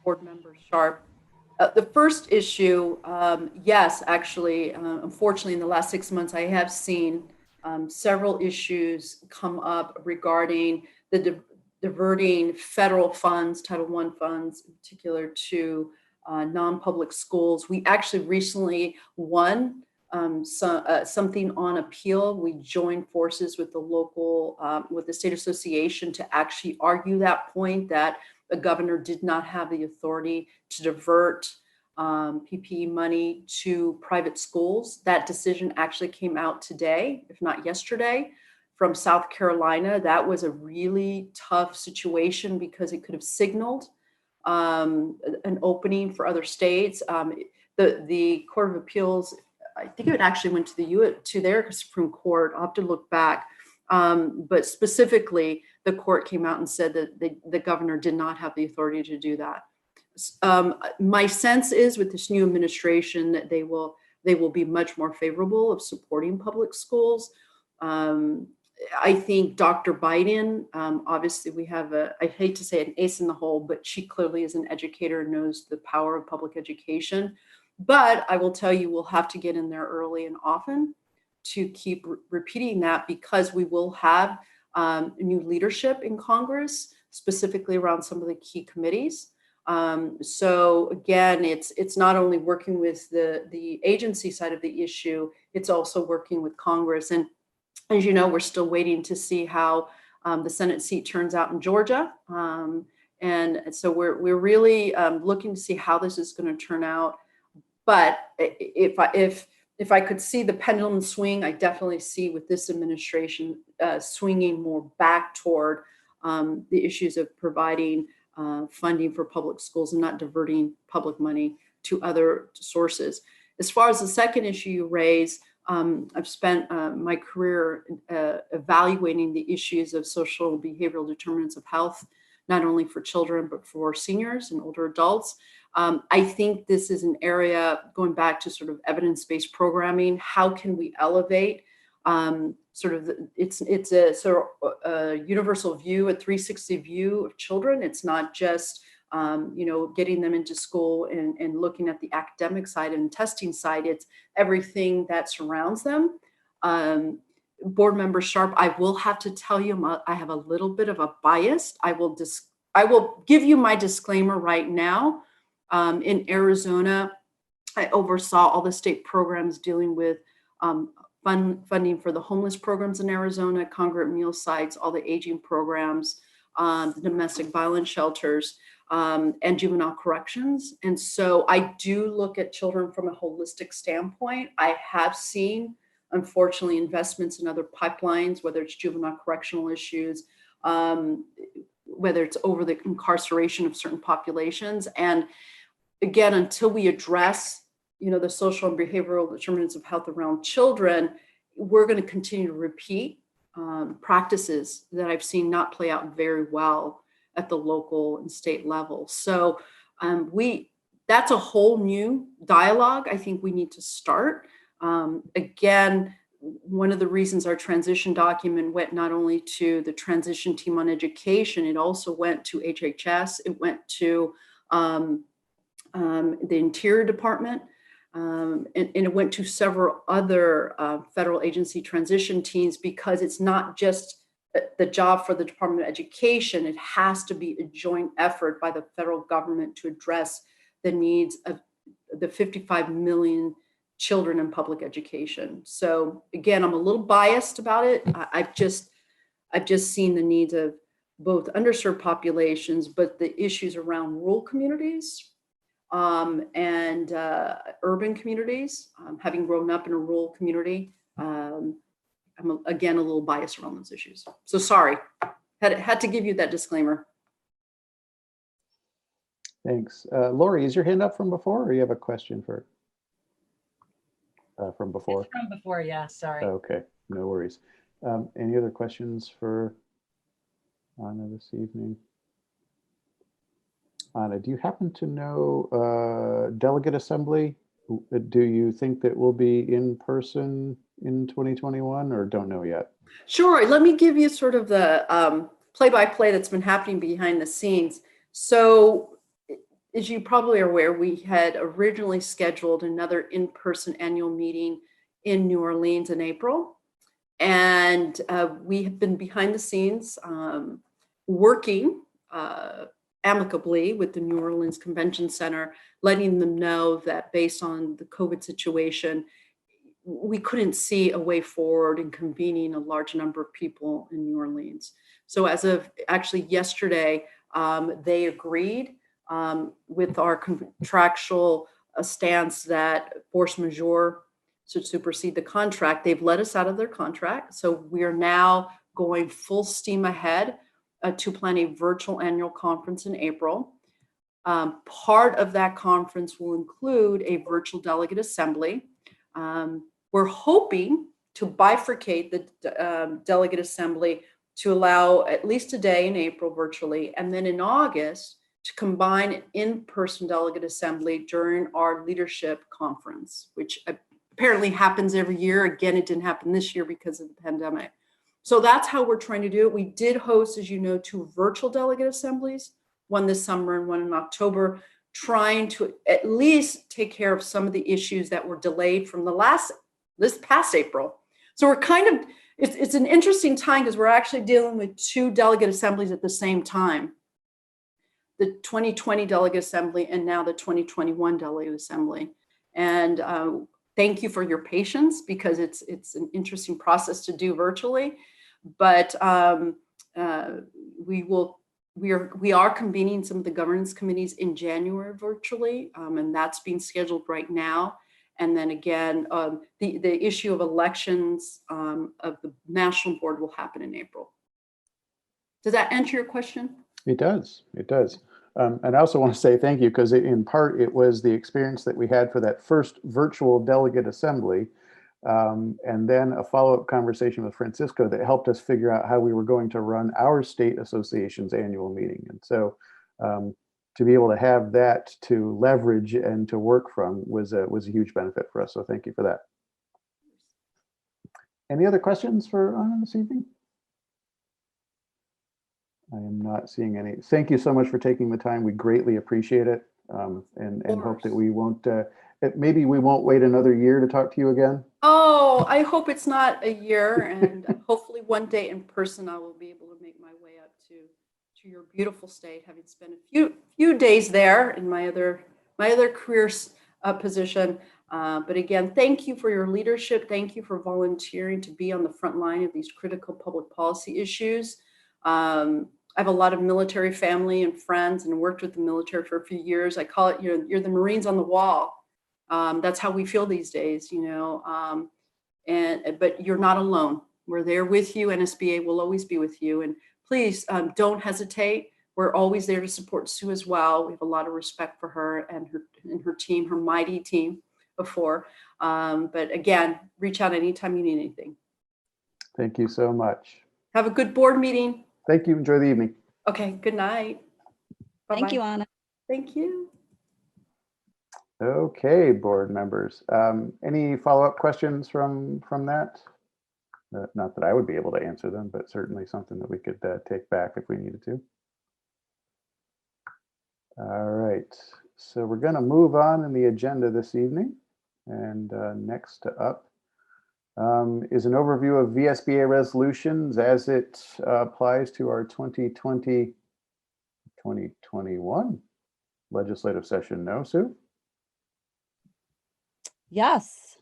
Board Member Sharp. The first issue, yes, actually, unfortunately, in the last 6 months, I have seen several issues come up regarding the diverting federal funds, Title I funds in particular, to non-public schools. We actually recently won something on appeal. We joined forces with the local, with the state association to actually argue that point, that the governor did not have the authority to divert PPE money to private schools. That decision actually came out today, if not yesterday, from South Carolina. That was a really tough situation because it could have signaled an opening for other states. The Court of Appeals, I think it actually went to their Supreme Court. I'll have to look back. But specifically, the court came out and said that the governor did not have the authority to do that. My sense is with this new administration that they will be much more favorable of supporting public schools. I think Dr. Biden, obviously we have I hate to say an ace in the hole, but she clearly is an educator and knows the power of public education. But I will tell you, we'll have to get in there early and often to keep repeating that, because we will have new leadership in Congress, specifically around some of the key committees. So again, it's not only working with the agency side of the issue, it's also working with Congress. And as you know, we're still waiting to see how the Senate seat turns out in Georgia. And so we're really looking to see how this is going to turn out. But if I could see the pendulum swing, I definitely see with this administration swinging more back toward the issues of providing funding for public schools and not diverting public money to other sources. As far as the second issue you raise, I've spent my career evaluating the issues of social and behavioral determinants of health, not only for children, but for seniors and older adults. I think this is an area, going back to sort of evidence-based programming, how can we elevate it's a sort of a universal view, a 360 view of children. It's not just, getting them into school and looking at the academic side and testing side. It's everything that surrounds them. Board Member Sharp, I will have to tell you, I have a little bit of a bias. I will give you my disclaimer right now. In Arizona, I oversaw all the state programs dealing with funding for the homeless programs in Arizona, congregate meal sites, all the aging programs, the domestic violence shelters, and juvenile corrections. And so I do look at children from a holistic standpoint. I have seen, unfortunately, investments in other pipelines, whether it's juvenile correctional issues, whether it's over the incarceration of certain populations. And again, until we address the social and behavioral determinants of health around children, we're going to continue to repeat practices that I've seen not play out very well at the local and state level. So that's a whole new dialogue I think we need to start. Again, one of the reasons our transition document went not only to the transition team on education, it also went to HHS, it went to the Interior Department, and it went to several other federal agency transition teams, because it's not just the job for the Department of Education. It has to be a joint effort by the federal government to address the needs of the 55 million children in public education. So again, I'm a little biased about it. I've just seen the needs of both underserved populations, but the issues around rural communities and urban communities. Having grown up in a rural community, I'm again a little biased around those issues. So sorry, had to give you that disclaimer. Thanks. Lori, is your hand up from before, or you have a question for from before? It's from before, yeah, sorry. Okay, no worries. Any other questions for Anna this evening? Anna, do you happen to know delegate assembly? Do you think that we'll be in person in 2021, or don't know yet? Sure, let me give you sort of the play-by-play that's been happening behind the scenes. So as you probably are aware, we had originally scheduled another in-person annual meeting in New Orleans in April. And we have been behind the scenes working amicably with the New Orleans Convention Center, letting them know that based on the COVID situation, we couldn't see a way forward in convening a large number of people in New Orleans. So as of actually yesterday, they agreed with our contractual stance that force majeure should supersede the contract. They've let us out of their contract. So we are now going full steam ahead to plan a virtual annual conference in April. Part of that conference will include a virtual delegate assembly. We're hoping to bifurcate the delegate assembly to allow at least a day in April virtually, and then in August to combine an in-person delegate assembly during our leadership conference, which apparently happens every year. Again, it didn't happen this year because of the pandemic. So that's how we're trying to do it. We did host, as you know, 2 virtual delegate assemblies, one this summer and one in October, trying to at least take care of some of the issues that were delayed from this past April. So we're kind of, it's an interesting time because we're actually dealing with 2 delegate assemblies at the same time. The 2020 delegate assembly and now the 2021 delegate assembly. And thank you for your patience, because it's an interesting process to do virtually, but we are convening some of the governance committees in January virtually, and that's being scheduled right now. And then again, the issue of elections of the national board will happen in April. Does that answer your question? It does. It does. And I also want to say thank you, because in part it was the experience that we had for that first virtual delegate assembly, and then a follow-up conversation with Francisco that helped us figure out how we were going to run our state association's annual meeting. And so to be able to have that to leverage and to work from was a huge benefit for us. So thank you for that. Any other questions for Anna this evening? I am not seeing any. Thank you so much for taking the time. We greatly appreciate it, and hope that we won't, maybe we won't wait another year to talk to you again. Oh, I hope it's not a year, and hopefully one day in person I will be able to make my way up to your beautiful state, having spent a few days there in my other career position. But again, thank you for your leadership. Thank you for volunteering to be on the front line of these critical public policy issues. I have a lot of military family and friends, and worked with the military for a few years. I call it, you're the Marines on the wall. That's how we feel these days, but you're not alone. We're there with you. NSBA will always be with you. And please don't hesitate. We're always there to support Sue as well. We have a lot of respect for her and her team, her mighty team before. But again, reach out anytime you need anything. Thank you so much. Have a good board meeting. Thank you. Enjoy the evening. Okay, good night. Bye-bye. Thank you, Anna. Thank you. Okay, board members. Any follow-up questions from that? Not that I would be able to answer them, but certainly something that we could take back if we needed to. All right, so we're going to move on in the agenda this evening. And next up is an overview of VSBA resolutions as it applies to our 2020-2021 legislative session. No, Sue? Yes.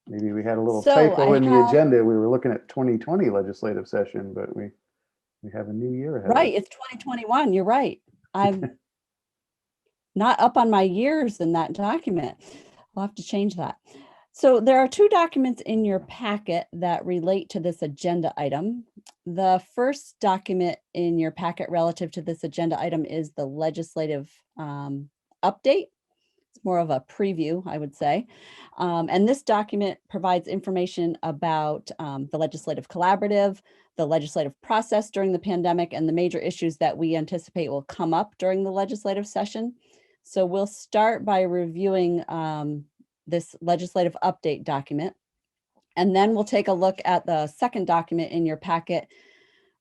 Maybe we had a little So typo I in the have- agenda. We were looking at 2020 legislative session, but we have a new year ahead. Right, it's 2021. You're right. I'm not up on my years in that document. We'll have to change that. So there are two documents in your packet that relate to this agenda item. The first document in your packet relative to this agenda item is the legislative update. It's more of a preview, I would say. And this document provides information about the legislative collaborative, the legislative process during the pandemic, and the major issues that we anticipate will come up during the legislative session. So we'll start by reviewing this legislative update document, and then we'll take a look at the second document in your packet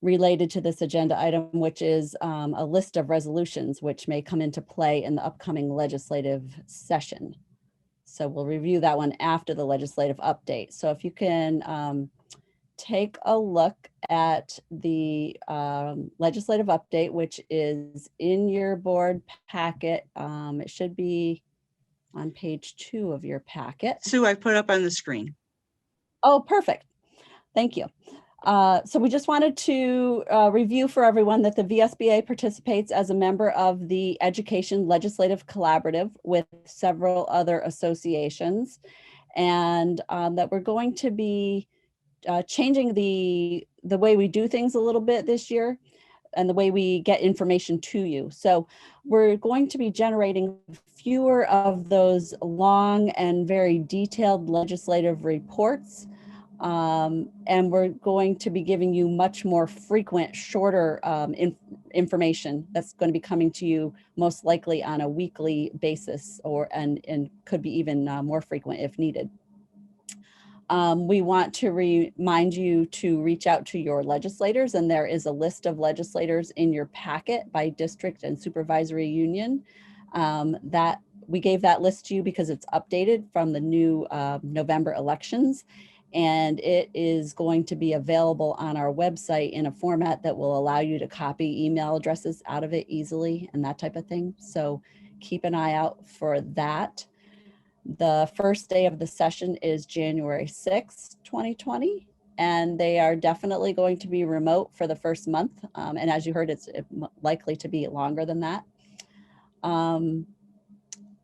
related to this agenda item, which is a list of resolutions which may come into play in the upcoming legislative session. So we'll review that one after the legislative update. So if you can take a look at the legislative update, which is in your board packet. It should be on page 2 of your packet. Sue, I put up on the screen. Oh, perfect. Thank you. So we just wanted to review for everyone that the VSBA participates as a member of the Education Legislative Collaborative with several other associations, and that we're going to be changing the way we do things a little bit this year and the way we get information to you. So we're going to be generating fewer of those long and very detailed legislative reports. And we're going to be giving you much more frequent, shorter information that's going to be coming to you most likely on a weekly basis, and could be even more frequent if needed. We want to remind you to reach out to your legislators, and there is a list of legislators in your packet by district and supervisory union. That we gave that list to you because it's updated from the new November elections, and it is going to be available on our website in a format that will allow you to copy email addresses out of it easily and that type of thing. So keep an eye out for that. The first day of the session is January 6th, 2020, and they are definitely going to be remote for the first month. And as you heard, it's likely to be longer than that.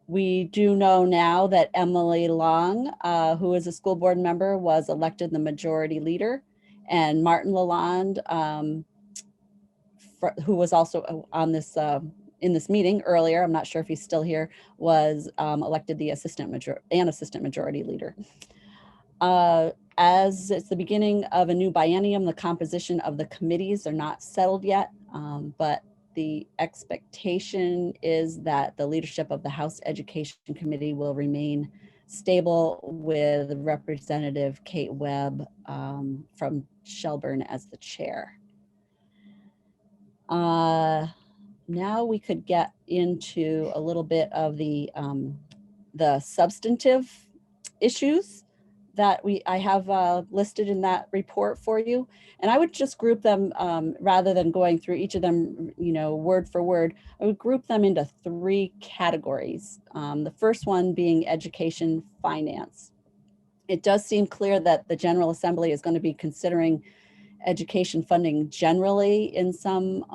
We do know now that Emily Long, who is a school board member, was elected the majority leader, and Martin Lalonde, who was also on this in this meeting earlier, I'm not sure if he's still here, was elected the assistant majority leader. As it's the beginning of a new biennium, the composition of the committees are not settled yet, but the expectation is that the leadership of the House Education Committee will remain stable with Representative Kate Webb from Shelburne as the chair. Now we could get into a little bit of the substantive issues that I have listed in that report for you. And I would just group them rather than going through each of them, word for word. I would group them into 3 categories. The first one being education finance. It does seem clear that the General Assembly is going to be considering education funding generally in some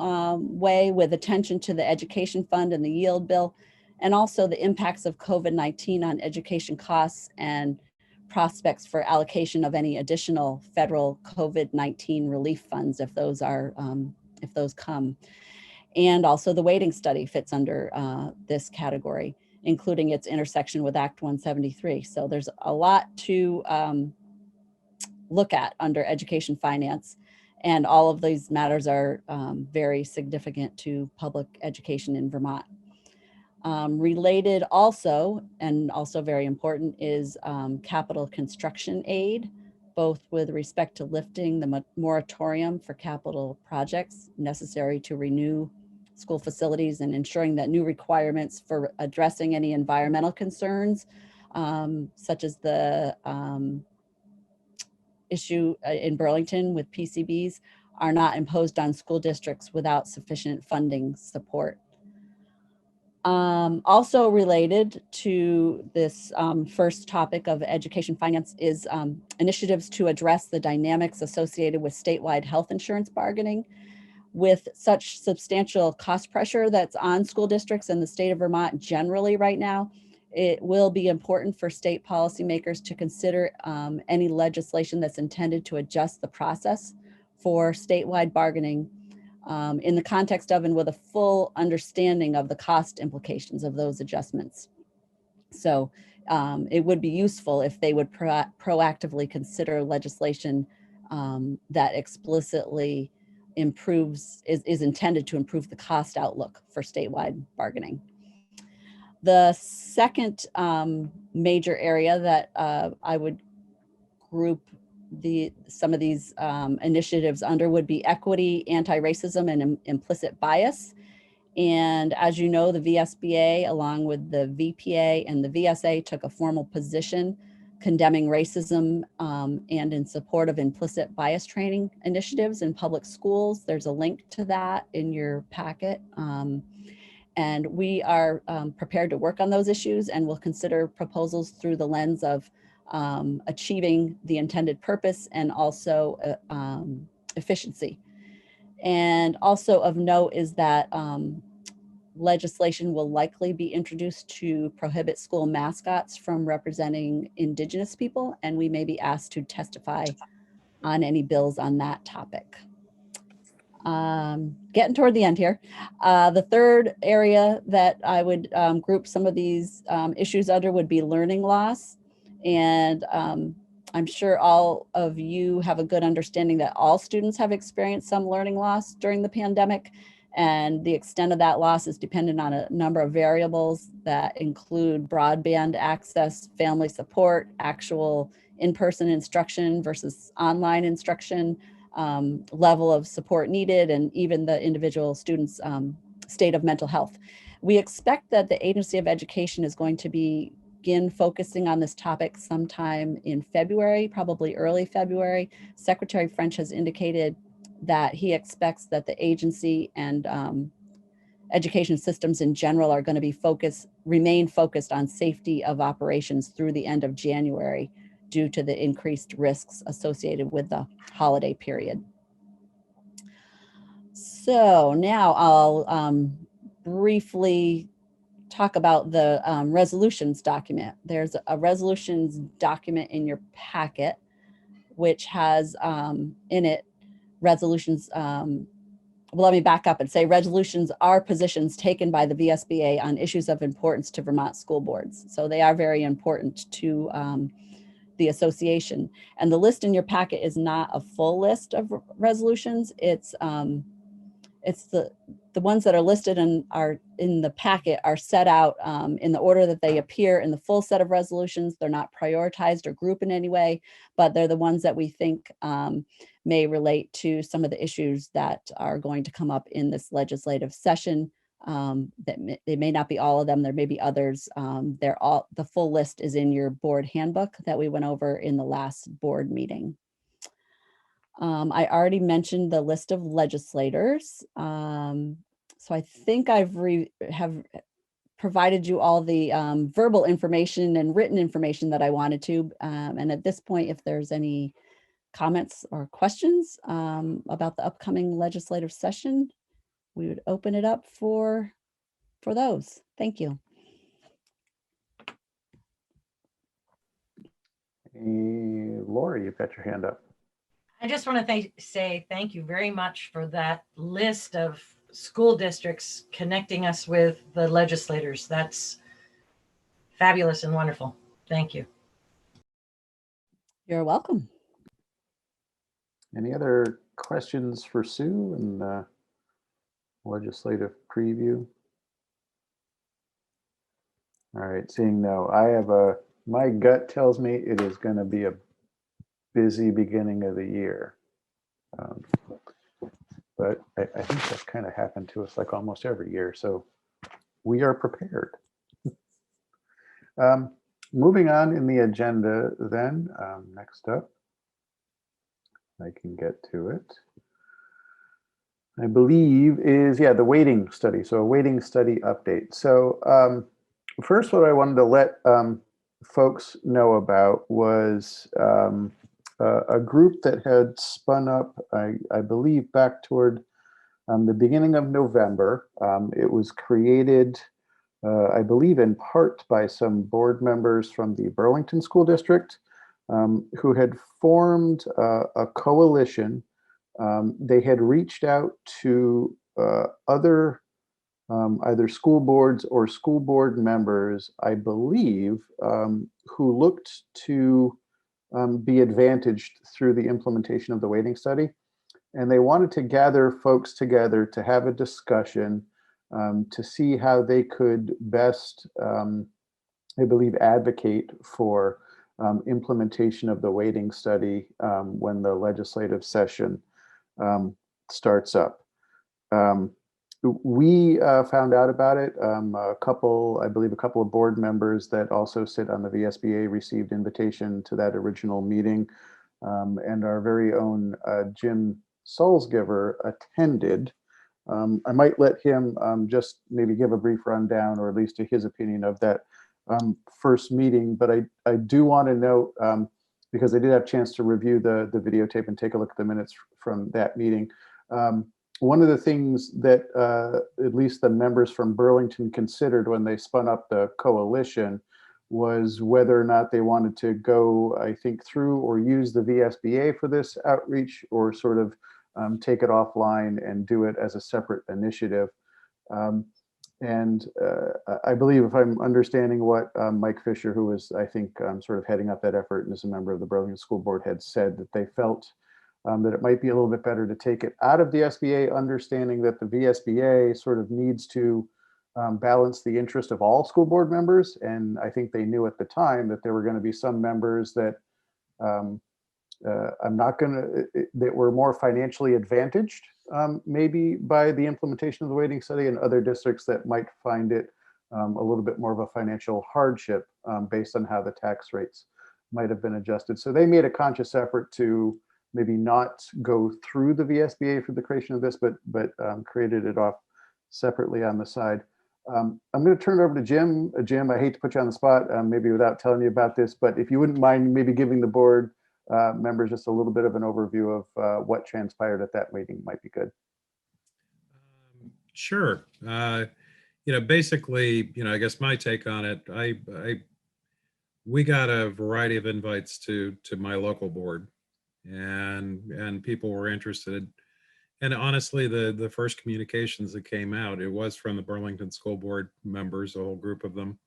way, with attention to the education fund and the yield bill, and also the impacts of COVID-19 on education costs and prospects for allocation of any additional federal COVID-19 relief funds if those come. And also the weighting study fits under this category, including its intersection with Act 173. So there's a lot to look at under education finance, and all of these matters are very significant to public education in Vermont. Related also, and also very important, is capital construction aid, both with respect to lifting the moratorium for capital projects necessary to renew school facilities and ensuring that new requirements for addressing any environmental concerns, such as the issue in Burlington with PCBs, are not imposed on school districts without sufficient funding support. Also related to this first topic of education finance is initiatives to address the dynamics associated with statewide health insurance bargaining. With such substantial cost pressure that's on school districts in the state of Vermont generally right now, it will be important for state policymakers to consider any legislation that's intended to adjust the process for statewide bargaining in the context of and with a full understanding of the cost implications of those adjustments. So it would be useful if they would proactively consider legislation that explicitly is intended to improve the cost outlook for statewide bargaining. The second major area that I would group some of these initiatives under would be equity, anti-racism, and implicit bias. And as you know, the VSBA, along with the VPA and the VSA, took a formal position condemning racism and in support of implicit bias training initiatives in public schools. There's a link to that in your packet. And we are prepared to work on those issues, and we'll consider proposals through the lens of achieving the intended purpose and also efficiency. And also of note is that legislation will likely be introduced to prohibit school mascots from representing Indigenous people, and we may be asked to testify on any bills on that topic. Getting toward the end here. The third area that I would group some of these issues under would be learning loss. And I'm sure all of you have a good understanding that all students have experienced some learning loss during the pandemic. And the extent of that loss is dependent on a number of variables that include broadband access, family support, actual in-person instruction versus online instruction, level of support needed, and even the individual student's state of mental health. We expect that the Agency of Education is going to begin focusing on this topic sometime in February, probably early February. Secretary French has indicated that he expects that the agency and education systems in general are going to remain focused on safety of operations through the end of January due to the increased risks associated with the holiday period. So now I'll briefly talk about the resolutions document. There's a resolutions document in your packet, which has in it resolutions. Well, let me back up and say resolutions are positions taken by the VSBA on issues of importance to Vermont school boards. So they are very important to the association. And the list in your packet is not a full list of resolutions. It's the ones that are listed and are in the packet are set out in the order that they appear in the full set of resolutions. They're not prioritized or grouped in any way, but they're the ones that we think may relate to some of the issues that are going to come up in this legislative session. It may not be all of them. There may be others. The full list is in your board handbook that we went over in the last board meeting. I already mentioned the list of legislators. So I think have provided you all the verbal information and written information that I wanted to. And at this point, if there's any comments or questions about the upcoming legislative session, we would open it up for those. Thank you. Laura, you've got your hand up. I just want to say thank you very much for that list of school districts connecting us with the legislators. That's fabulous and wonderful. Thank you. You're welcome. Any other questions for Sue and legislative preview? All right, seeing no, my gut tells me it is going to be a busy beginning of the year. Um, but I think that's kind of happened to us like almost every year. So we are prepared. Moving on in the agenda then, next up, I can get to it. I believe is, yeah, the waiting study. So a waiting study update. So first, what I wanted to let folks know about was a group that had spun up, I believe, back toward the beginning of November. It was created, I believe, in part by some board members from the Burlington School District who had formed a coalition. They had reached out to other either school boards or school board members, I believe, who looked to be advantaged through the implementation of the waiting study. And they wanted to gather folks together to have a discussion to see how they could best, I believe, advocate for implementation of the waiting study when the legislative session starts up. We found out about it. I believe a couple of board members that also sit on the VSBA received invitation to that original meeting. And our very own Jim Solsgiver attended. I might let him just maybe give a brief rundown, or at least to his opinion of that first meeting. But I do want to note, because I did have a chance to review the videotape and take a look at the minutes from that meeting. One of the things that at least the members from Burlington considered when they spun up the coalition was whether or not they wanted to go, I think, through or use the VSBA for this outreach, or sort of take it offline and do it as a separate initiative. And I believe, if I'm understanding what Mike Fisher, who was, I think, sort of heading up that effort and is a member of the Burlington School Board, had said that they felt that it might be a little bit better to take it out of the SBA, understanding that the VSBA sort of needs to balance the interest of all school board members. And I think they knew at the time that there were going to be some members that that were more financially advantaged, maybe by the implementation of the waiting study, and other districts that might find it a little bit more of a financial hardship based on how the tax rates might have been adjusted. So they made a conscious effort to maybe not go through the VSBA for the creation of this, but created it off separately on the side. I'm going to turn it over to Jim. Jim, I hate to put you on the spot, maybe without telling you about this, but if you wouldn't mind maybe giving the board members just a little bit of an overview of what transpired at that meeting might be good. Sure. Basically, I guess my take on it, we got a variety of invites to my local board, and people were interested. And honestly, the first communications that came out, it was from the Burlington School Board members, a whole group of them.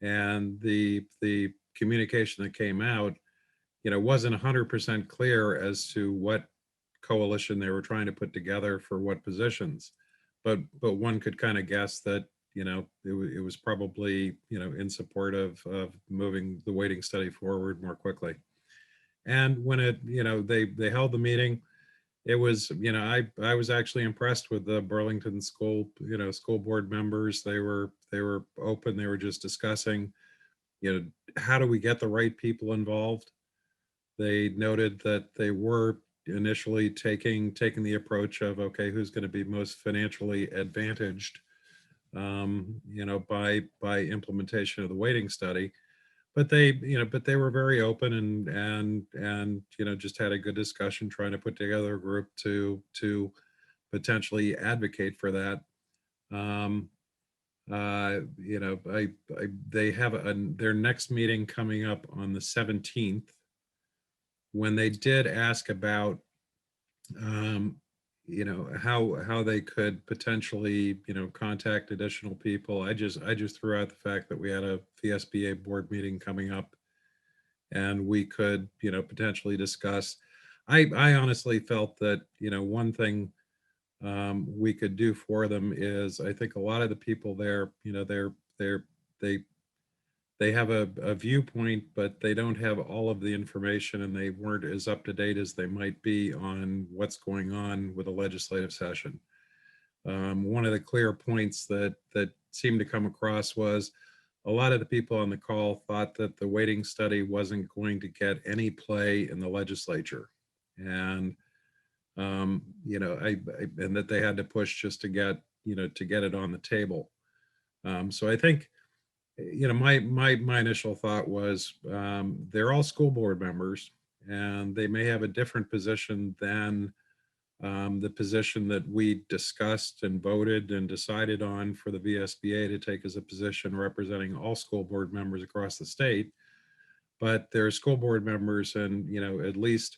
And the communication that came out, wasn't 100% clear as to what coalition they were trying to put together for what positions. But one could kind of guess that, it was probably, in support of moving the waiting study forward more quickly. And when they held the meeting, it was, I was actually impressed with the Burlington school board members. They were open. They were just discussing, how do we get the right people involved? They noted that they were initially taking the approach of, okay, who's going to be most financially advantaged, by implementation of the waiting study. But they were very open and just had a good discussion, trying to put together a group to potentially advocate for that. They have their next meeting coming up on the 17th. When they did ask about, how they could potentially, contact additional people, I just threw out the fact that we had a VSBA board meeting coming up, and we could, potentially discuss. I honestly felt that, one thing we could do for them is, I think a lot of the people there, they they have a viewpoint, but they don't have all of the information, and they weren't as up to date as they might be on what's going on with a legislative session. One of the clear points that seemed to come across was a lot of the people on the call thought that the weighting study wasn't going to get any play in the legislature, and you know, and that they had to push just to get, you know, to get it on the table. So I think, you know, my initial thought was they're all school board members, and they may have a different position than the position that we discussed and voted and decided on for the VSBA to take as a position representing all school board members across the state. But they're school board members, and, you know, at least,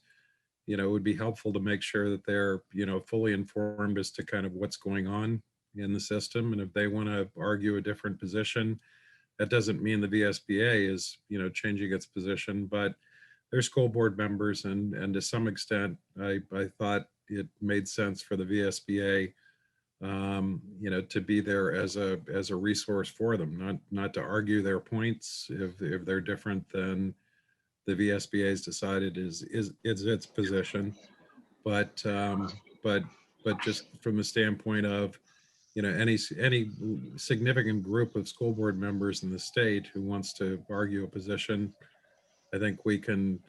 you know, it would be helpful to make sure that they're, you know, fully informed as to kind of what's going on in the system. And if they want to argue a different position, that doesn't mean the VSBA is, you know, changing its position, but they're school board members, and to some extent, I thought it made sense for the VSBA, you know, to be there as a resource for them, not to argue their points if they're different than the VSBA has decided is its position, but just from the standpoint of, you know, any significant group of school board members in the state who wants to argue a position, I think we can,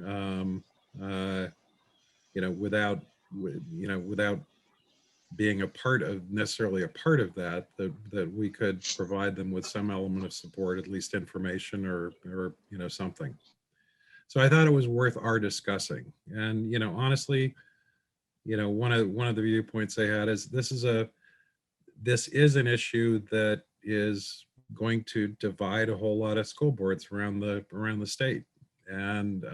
you know, without being necessarily a part of that we could provide them with some element of support, at least information or you know, something. So I thought it was worth our discussing. And, you know, honestly, you know, one of the viewpoints they had is this is an issue that is going to divide a whole lot of school boards around the state, and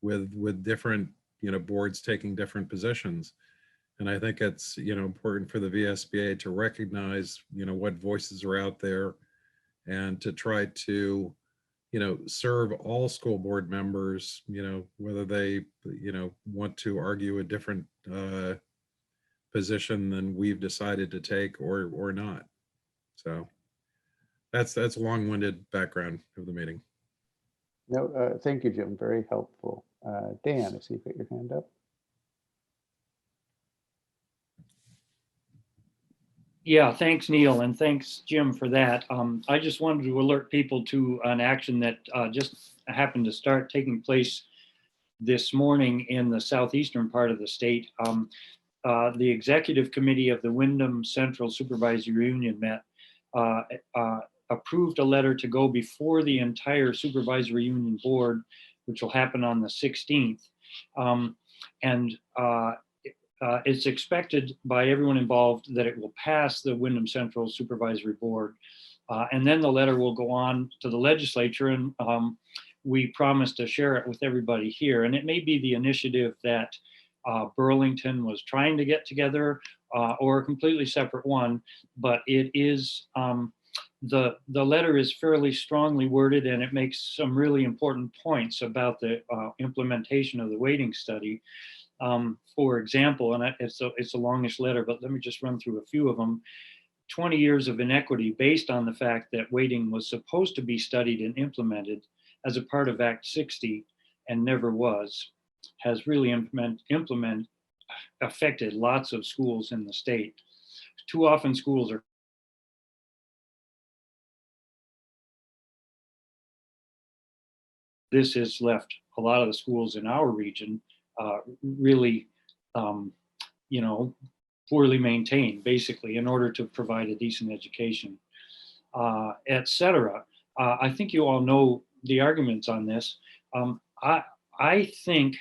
with different, you know, boards taking different positions. And I think it's, you know, important for the VSBA to recognize, you know, what voices are out there, and to try to, you know, serve all school board members, you know, whether they, you know, want to argue a different position than we've decided to take or not. So that's a long-winded background of the meeting. No, thank you, Jim. Very helpful. Dan, I see you put your hand up. Yeah, thanks, Neil, and thanks, Jim, for that. I just wanted to alert people to an action that just happened to start taking place this morning in the southeastern part of the state. The executive committee of the Wyndham Central Supervisory Union met, approved a letter to go before the entire supervisory union board, which will happen on the 16th. It's expected by everyone involved that it will pass the Wyndham Central Supervisory Board. And then the letter will go on to the legislature, and we promise to share it with everybody here. And it may be the initiative that Burlington was trying to get together, or a completely separate one, but it is, the letter is fairly strongly worded, and it makes some really important points about the implementation of the weighting study. For example, and it's a longish letter, but let me just run through a few of them. 20 years of inequity based on the fact that weighting was supposed to be studied and implemented as a part of Act 60 and never was, has really affected lots of schools in the state. Too often schools are this has left a lot of the schools in our region really, you know, poorly maintained, basically, in order to provide a decent education, etc. I think you all know the arguments on this. I think,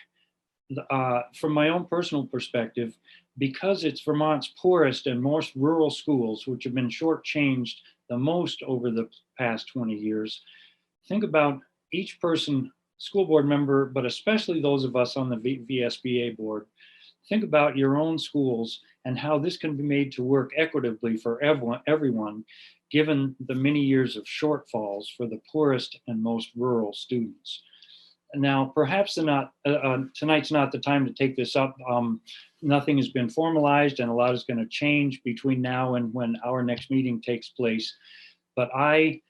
from my own personal perspective, because it's Vermont's poorest and most rural schools, which have been shortchanged the most over the past 20 years, think about each person, school board member, but especially those of us on the VSBA board, think about your own schools and how this can be made to work equitably for everyone, given the many years of shortfalls for the poorest and most rural students. Now, perhaps tonight's not the time to take this up. Nothing has been formalized, and a lot is going to change between now and when our next meeting takes place. But I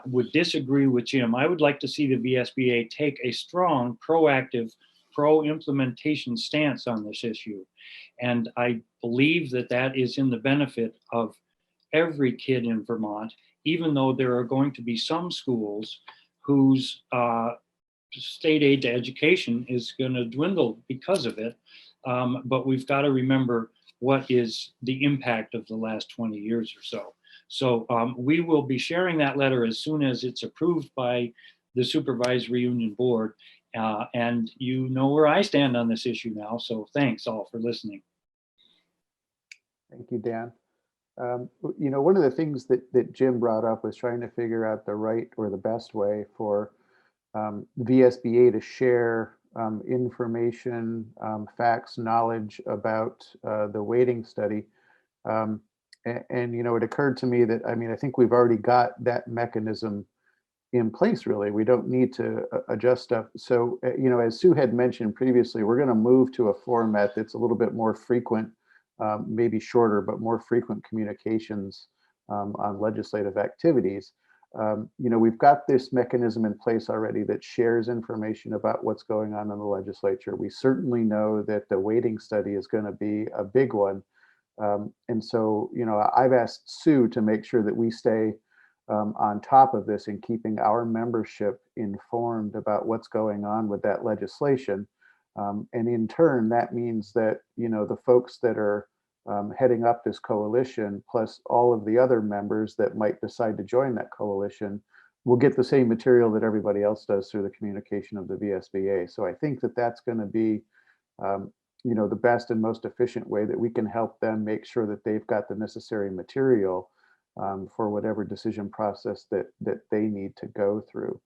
would disagree with Jim. I would like to see the VSBA take a strong, proactive, pro-implementation stance on this issue. And I believe that that is in the benefit of every kid in Vermont, even though there are going to be some schools whose state aid to education is going to dwindle because of it. But we've got to remember what is the impact of the last 20 years or so. So we will be sharing that letter as soon as it's approved by the Supervisory Union Board. And you know where I stand on this issue now. So thanks all for listening. Thank you, Dan. You know, one of the things that Jim brought up was trying to figure out the right or the best way for VSBA to share information, facts, knowledge about the weighting study. And, you know, it occurred to me that, I mean, I think we've already got that mechanism in place, really. We don't need to adjust stuff. So, you know, as Sue had mentioned previously, we're going to move to a format that's a little bit more frequent, maybe shorter, but more frequent communications on legislative activities. You know, we've got this mechanism in place already that shares information about what's going on in the legislature. We certainly know that the weighting study is going to be a big one. And so, you know, I've asked Sue to make sure that we stay on top of this and keeping our membership informed about what's going on with that legislation. And in turn, that means that, you know, the folks that are heading up this coalition, plus all of the other members that might decide to join that coalition, will get the same material that everybody else does through the communication of the VSBA. So I think that that's going to be, you know, the best and most efficient way that we can help them make sure that they've got the necessary material for whatever decision process that they need to go through.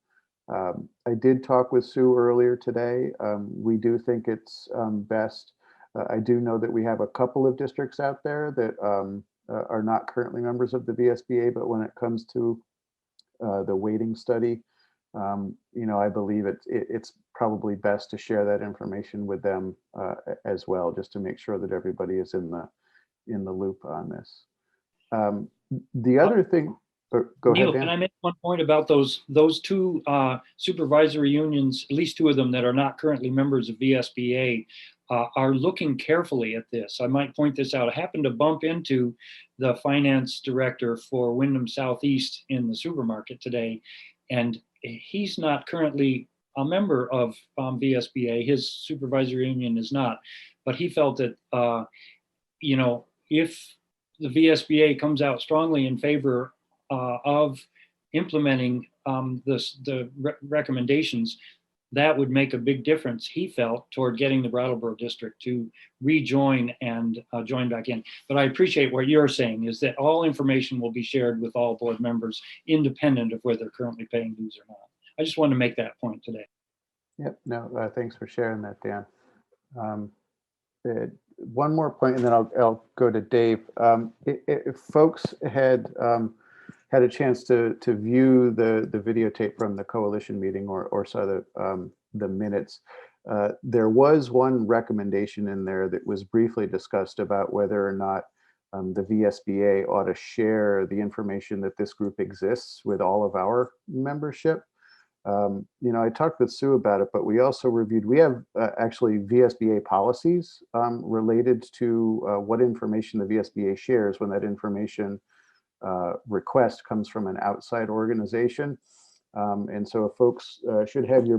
I did talk with Sue earlier today. We do think it's best. I do know that we have a couple of districts out there that are not currently members of the VSBA, but when it comes to the weighting study, you know, I believe it's probably best to share that information with them as well, just to make sure that everybody is in the loop on this. The other thing, go Neil, ahead, Dan. can I make one point about those two supervisory unions, at least two of them that are not currently members of VSBA, are looking carefully at this. I might point this out. I happened to bump into the finance director for Wyndham Southeast in the supermarket today, and he's not currently a member of VSBA. His supervisory union is not, but he felt that, you know, if the VSBA comes out strongly in favor of implementing the recommendations, that would make a big difference, he felt, toward getting the Brattleboro district to rejoin and join back in. But I appreciate what you're saying, is that all information will be shared with all board members, independent of whether they're currently paying dues or not. I just wanted to make that point today. Yep, no, thanks for sharing that, Dan. One more point, and then I'll go to Dave. If folks had had a chance to view the videotape from the coalition meeting or saw the minutes, there was one recommendation in there that was briefly discussed about whether or not the VSBA ought to share the information that this group exists with all of our membership. You know, I talked with Sue about it, but we also reviewed, we have actually VSBA policies related to what information the VSBA shares when that information request comes from an outside organization. And so folks should have your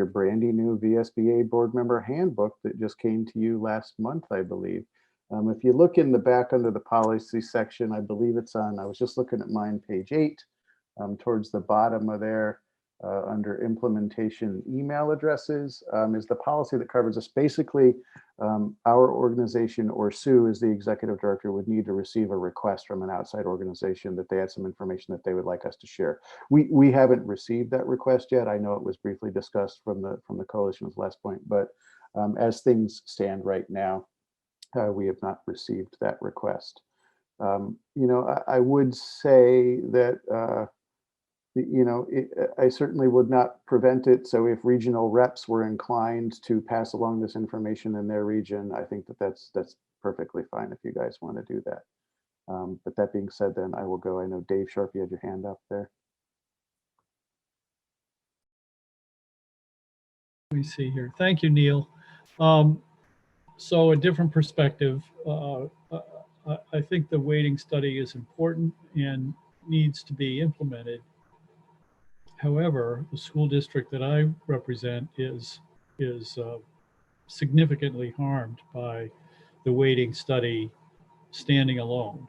brandy new VSBA board member handbook that just came to you last month, I believe. If you look in the back under the policy section, I believe it's on, I was just looking at mine, page 8, towards the bottom of there. Under implementation email addresses is the policy that covers us. Basically, our organization, or Sue as the executive director, would need to receive a request from an outside organization that they had some information that they would like us to share. We haven't received that request yet. I know it was briefly discussed from the coalition's last point, but as things stand right now, we have not received that request. You know, I would say that you know, I certainly would not prevent it. So if regional reps were inclined to pass along this information in their region, I think that that's perfectly fine if you guys want to do that. But that being said, then I will go. I know Dave Sharp, you had your hand up there. me see here. Thank you, Neil. So a different perspective. I think the weighting study is important and needs to be implemented. However, the school district that I represent is significantly harmed by the weighting study standing alone.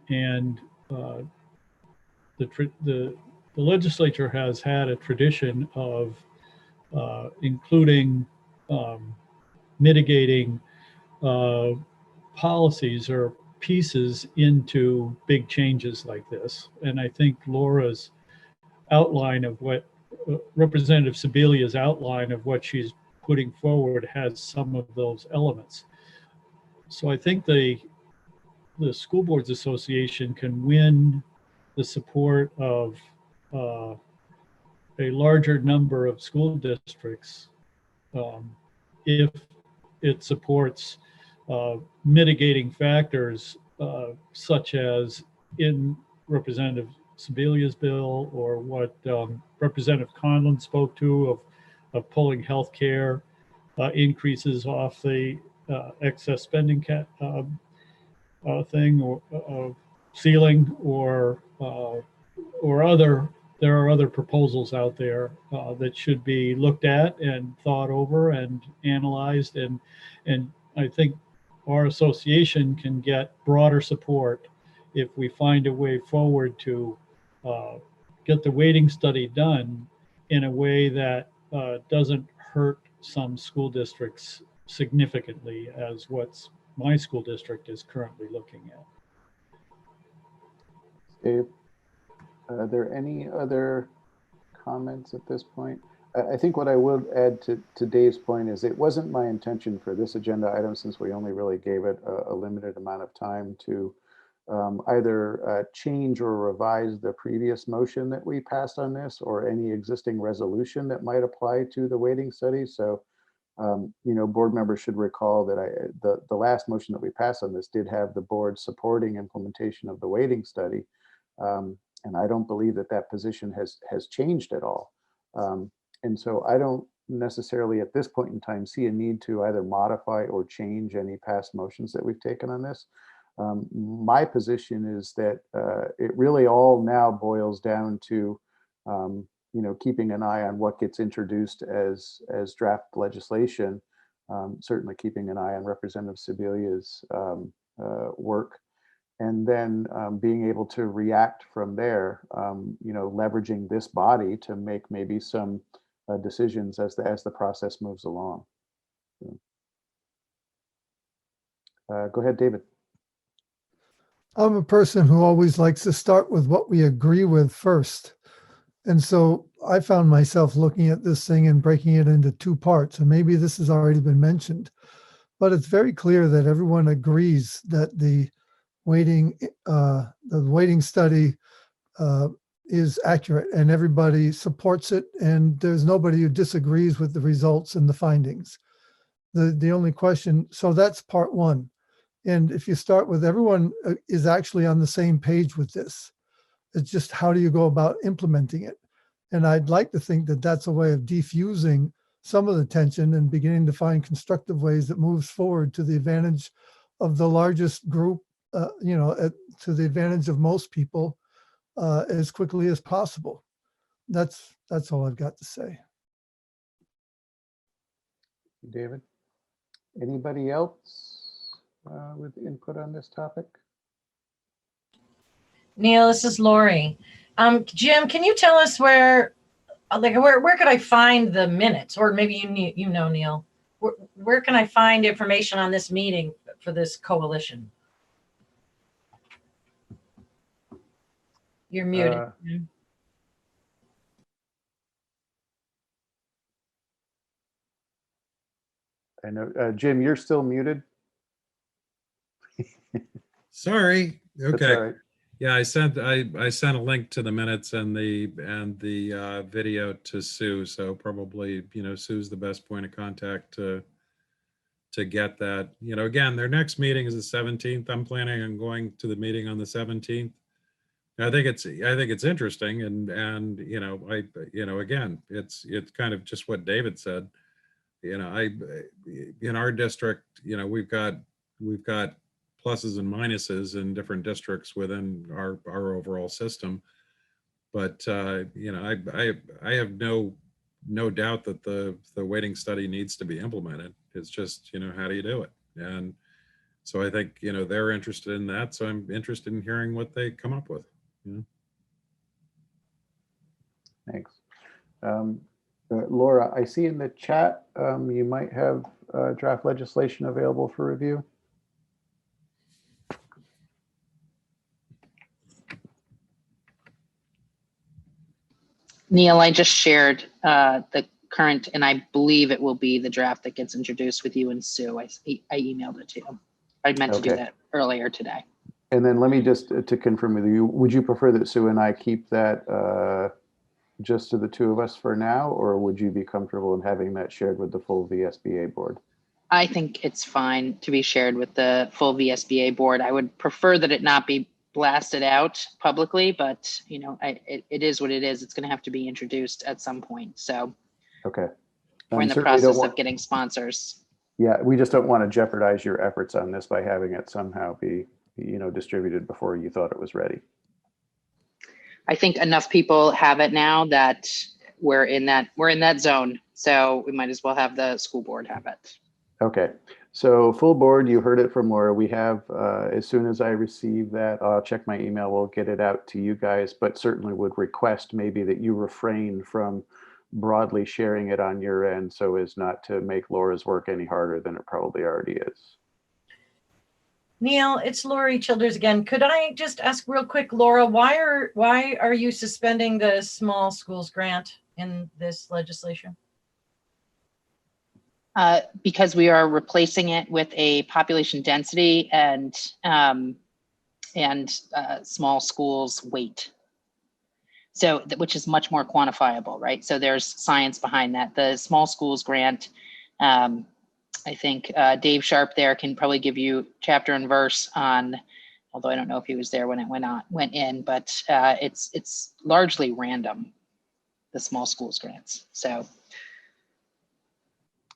And the legislature has had a tradition of including mitigating policies or pieces into big changes like this. And I think Laura's outline of what Representative Sebelia's outline of what she's putting forward has some of those elements. So I think the School Boards Association can win the support of a larger number of school districts if it supports mitigating factors such as in Representative Sebelia's bill, or what Representative Conlon spoke to of pulling healthcare increases off the excess spending thing, or ceiling, or other. There are other proposals out there that should be looked at and thought over and analyzed, and I think our association can get broader support if we find a way forward to get the weighting study done in a way that doesn't hurt some school districts significantly, as what's my school district is currently looking at. Dave, are there any other comments at this point? I think what I will add to Dave's point is it wasn't my intention for this agenda item, since we only really gave it a limited amount of time, to either change or revise the previous motion that we passed on this, or any existing resolution that might apply to the weighting study. So, you know, board members should recall that the last motion that we passed on this did have the board supporting implementation of the weighting study. And I don't believe that that position has changed at all. And so I don't necessarily at this point in time see a need to either modify or change any past motions that we've taken on this. My position is that it really all now boils down to, you know, keeping an eye on what gets introduced as draft legislation, certainly keeping an eye on Representative Sebelia's work, and then being able to react from there, you know, leveraging this body to make maybe some decisions as the process moves along. So, go ahead, David. I'm a person who always likes to start with what we agree with first. And so I found myself looking at this thing and breaking it into two parts. And maybe this has already been mentioned, but it's very clear that everyone agrees that the weighting study is accurate, and everybody supports it, and there's nobody who disagrees with the results and the findings. The only question, so that's part one. And if you start with everyone is actually on the same page with this, it's just how do you go about implementing it? And I'd like to think that that's a way of defusing some of the tension and beginning to find constructive ways that moves forward to the advantage of the largest group, you know, to the advantage of most people as quickly as possible. That's all I've got to say. David, anybody else with input on this topic? Neil, this is Lori. Jim, can you tell us where could I find the minutes, or maybe you know, Neil, where can I find information on this meeting for this coalition? You're muted. I know, Jim, you're still muted. Sorry. That's Okay. all right. Yeah, I sent a link to the minutes and the video to Sue. So probably, you know, Sue's the best point of contact to get that. You know, again, their next meeting is the 17th. I'm planning on going to the meeting on the 17th. I think it's interesting, and again, it's kind of just what David said. In our district, we've got pluses and minuses in different districts within our overall system. But I have no doubt that the weighting study needs to be implemented. It's just, how do you do it? And so I think, they're interested in that. So I'm interested in hearing what they come up with. Thanks. Laura, I see in the chat you might have draft legislation available for review. Neil, I just shared the current, and I believe it will be the draft that gets introduced with you and Sue. I emailed it to you. I meant to do that earlier today. And then let me just to confirm with you, would you prefer that Sue and I keep that just to the two of us for now, or would you be comfortable in having that shared with the full VSBA board? I think it's fine to be shared with the full VSBA board. I would prefer that it not be blasted out publicly, but it is what it is. It's going to have to be introduced at some point. So okay, we're in the process of getting sponsors. Yeah, we just don't want to jeopardize your efforts on this by having it somehow be distributed before you thought it was ready. I think enough people have it now that we're in that zone. So we might as well have the school board have it. Okay, so full board, you heard it from Laura. We have, as soon as I receive that, I'll check my email, we'll get it out to you guys, but certainly would request maybe that you refrain from broadly sharing it on your end so as not to make Laura's work any harder than it probably already is. Neil, it's Lori Childers again. Could I just ask real quick, Laura, why are you suspending the small schools grant in this legislation? Because we are replacing it with a population density and small schools weight. So, which is much more quantifiable, right? So there's science behind that. The small schools grant, I think Dave Sharp there can probably give you chapter and verse on, although I don't know if he was there when it went in, but it's largely random, the small schools grants. So.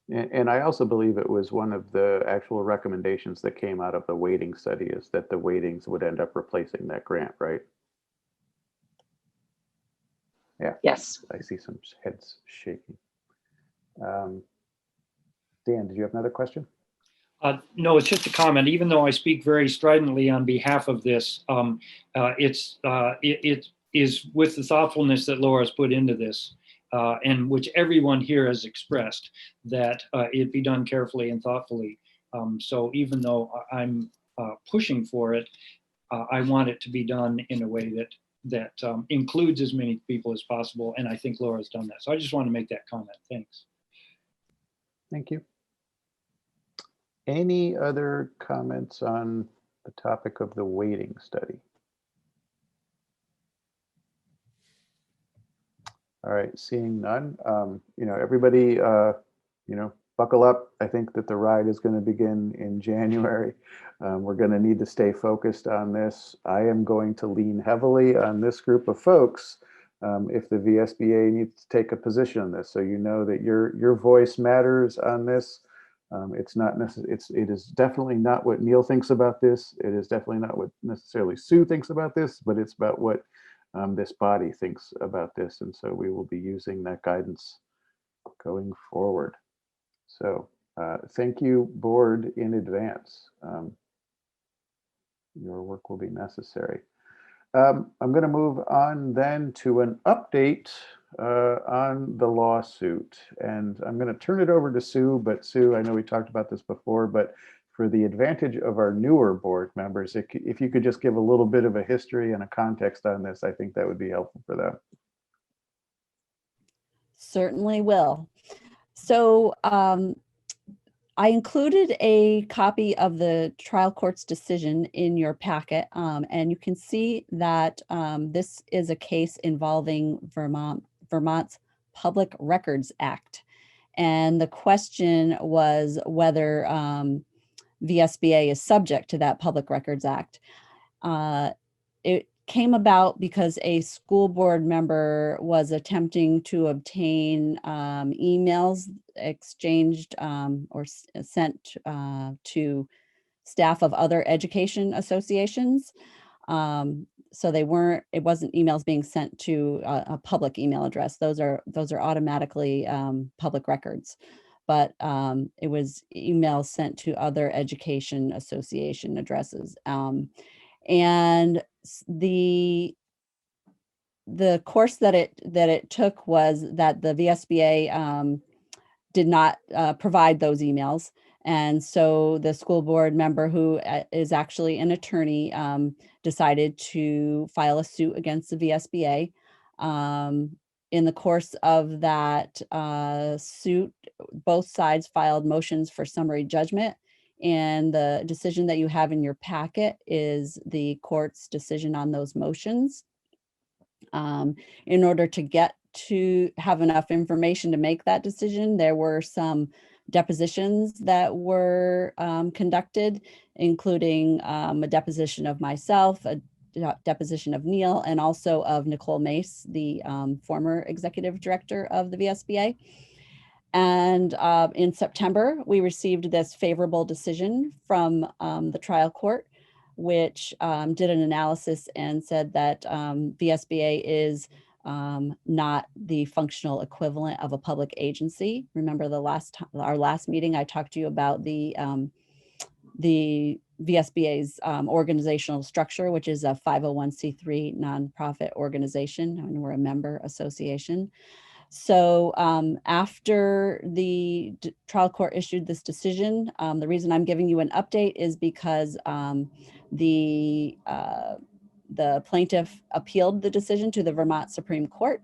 And I also believe it was one of the actual recommendations that came out of the weighting study is that the weightings would end up replacing that grant, right? Yeah. Yes. I see some heads shaking. Dan, did you have another question? No, it's just a comment. Even though I speak very stridently on behalf of this, it is with the thoughtfulness that Laura's put into this, and which everyone here has expressed, that it be done carefully and thoughtfully. So even though I'm pushing for it, I want it to be done in a way that includes as many people as possible, and I think Laura's done that. So I just want to make that comment. Thanks. Thank you. Any other comments on the topic of the weighting study? All right, seeing none, everybody, buckle up. I think that the ride is going to begin in January. We're going to need to stay focused on this. I am going to lean heavily on this group of folks if the VSBA needs to take a position on this. So you know that your voice matters on this. It's not it is definitely not what Neil thinks about this. It is definitely not what necessarily Sue thinks about this, but it's about what this body thinks about this. And so we will be using that guidance going forward. So thank you, board, in advance. Your work will be necessary. I'm going to move on then to an update on the lawsuit. And I'm going to turn it over to Sue, but Sue, I know we talked about this before, but for the advantage of our newer board members, if you could just give a little bit of a history and a context on this, I think that would be helpful for them. Certainly will. So I included a copy of the trial court's decision in your packet, and you can see that this is a case involving Vermont's Public Records Act. And the question was whether VSBA is subject to that Public Records Act. came about because a school board member was attempting to obtain emails exchanged or sent to staff of other education associations. So it wasn't emails being sent to a public email address. Those are automatically public records. But it was emails sent to other education association addresses. And the course that it took was that the VSBA did not provide those emails. And so the school board member, who is actually an attorney, decided to file a suit against the VSBA. In the course of that suit, both sides filed motions for summary judgment. And the decision that you have in your packet is the court's decision on those motions. In order to get to have enough information to make that decision, there were some depositions that were conducted, including a deposition of myself, a deposition of Neil, and also of Nicole Mace, the former executive director of the VSBA. And in September, we received this favorable decision from the trial court, which did an analysis and said that VSBA is not the functional equivalent of a public agency. Remember our last meeting, I talked to you about the VSBA's organizational structure, which is a 501c3 nonprofit organization, and we're a member association. So after the trial court issued this decision, the reason I'm giving you an update is because the plaintiff appealed the decision to the Vermont Supreme Court.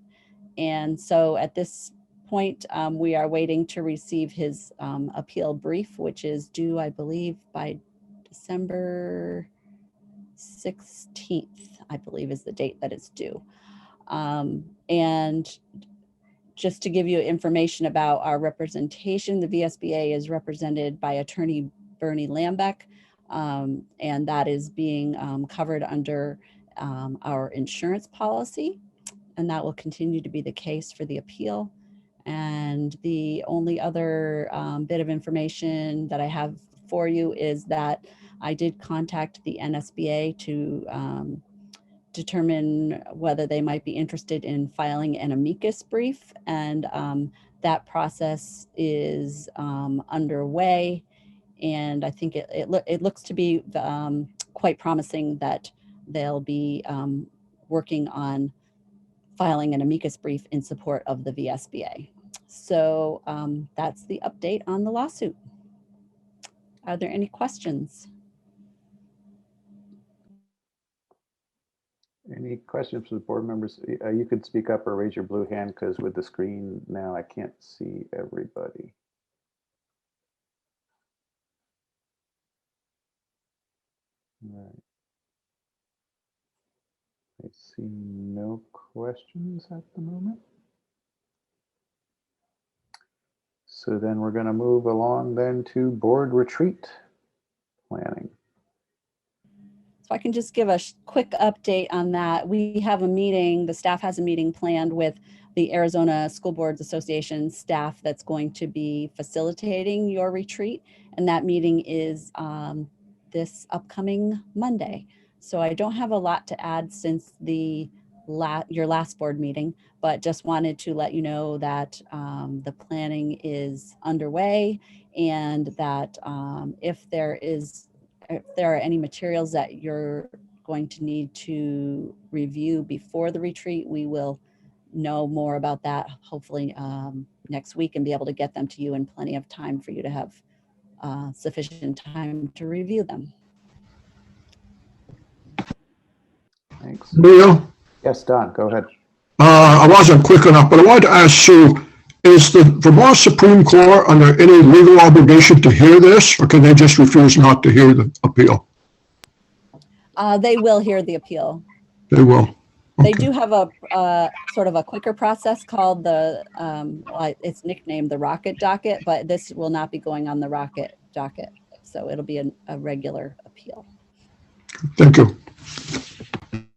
And so at this point, we are waiting to receive his appeal brief, which is due, I believe, by December 16th, I believe is the date that it's due. And just to give you information about our representation, the VSBA is represented by attorney Bernie Lambeck, and that is being covered under our insurance policy, and that will continue to be the case for the appeal. And the only other bit of information that I have for you is that I did contact the NSBA to determine whether they might be interested in filing an amicus brief, and that process is underway, and I think it looks to be quite promising that they'll be working on filing an amicus brief in support of the VSBA. So that's the update on the lawsuit. Are there any questions? Any questions from the board members? You could speak up or raise your blue hand, because with the screen now, I can't see everybody. All right. I see no questions at the moment. So then we're going to move along then to board retreat planning. So I can just give a quick update on that. We have a meeting, the staff has a meeting planned with the Arizona School Boards Association staff that's going to be facilitating your retreat. And that meeting is this upcoming Monday. So I don't have a lot to add since your last board meeting, but just wanted to let you know that the planning is underway, and that if there are any materials that you're going to need to review before the retreat, we will know more about that hopefully next week and be able to get them to you in plenty of time for you to have sufficient time to review them. Thanks. Neil, Yes, Don, go ahead. I wasn't quick enough, but I wanted to ask Sue, is the Vermont Supreme Court under any legal obligation to hear this, or can they just refuse not to hear the appeal? They will hear the appeal. They will. Okay. They do have a sort of a quicker process called the, it's nicknamed the Rocket Docket, but this will not be going on the Rocket Docket. So it'll be a regular appeal. Thank you.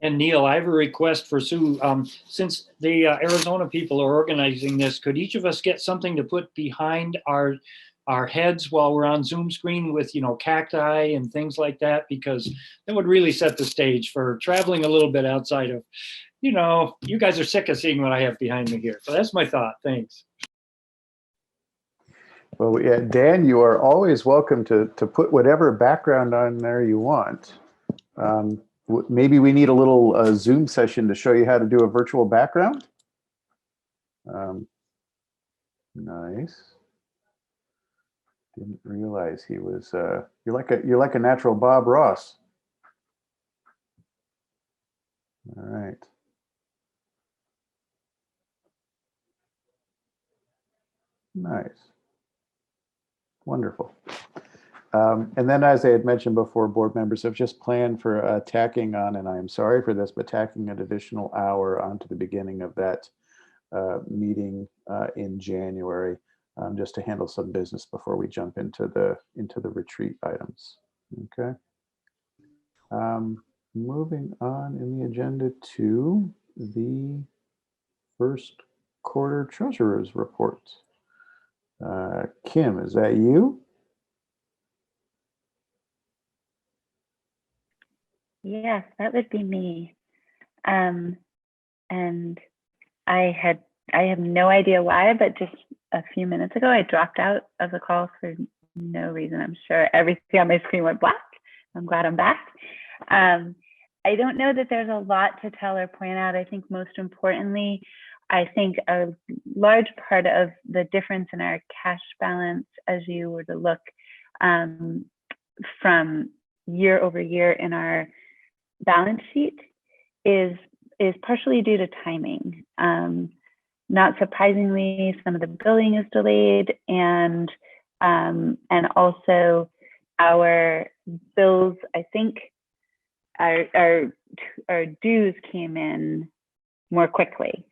and Neil, I have a request for Sue. Since the Arizona people are organizing this, could each of us get something to put behind our heads while we're on Zoom screen with, cacti and things like that? Because that would really set the stage for traveling a little bit outside of, you guys are sick of seeing what I have behind me here. So that's my thought. Thanks. Well, yeah, Dan, you are always welcome to put whatever background on there you want. Maybe we need a little Zoom session to show you how to do a virtual background. Nice. Didn't realize he was. You're like a natural Bob Ross. All right. Nice. Wonderful. And then, as I had mentioned before, board members have just planned for tacking on, and I am sorry for this, but tacking an additional hour onto the beginning of that meeting in January, just to handle some business before we jump into the retreat items. Okay. Moving on in the agenda to the first quarter treasurer's report. Kim, is that you? Yes, that would be me. And I have no idea why, but just a few minutes ago, I dropped out of the call for no reason. I'm sure everything on my screen went black. I'm glad I'm back. I don't know that there's a lot to tell or point out. I think most importantly, I think a large part of the difference in our cash balance, as you were to look from year over year in our balance sheet, is partially due to timing. Not surprisingly, some of the billing is delayed, and also our bills, I think, our dues came in more quickly.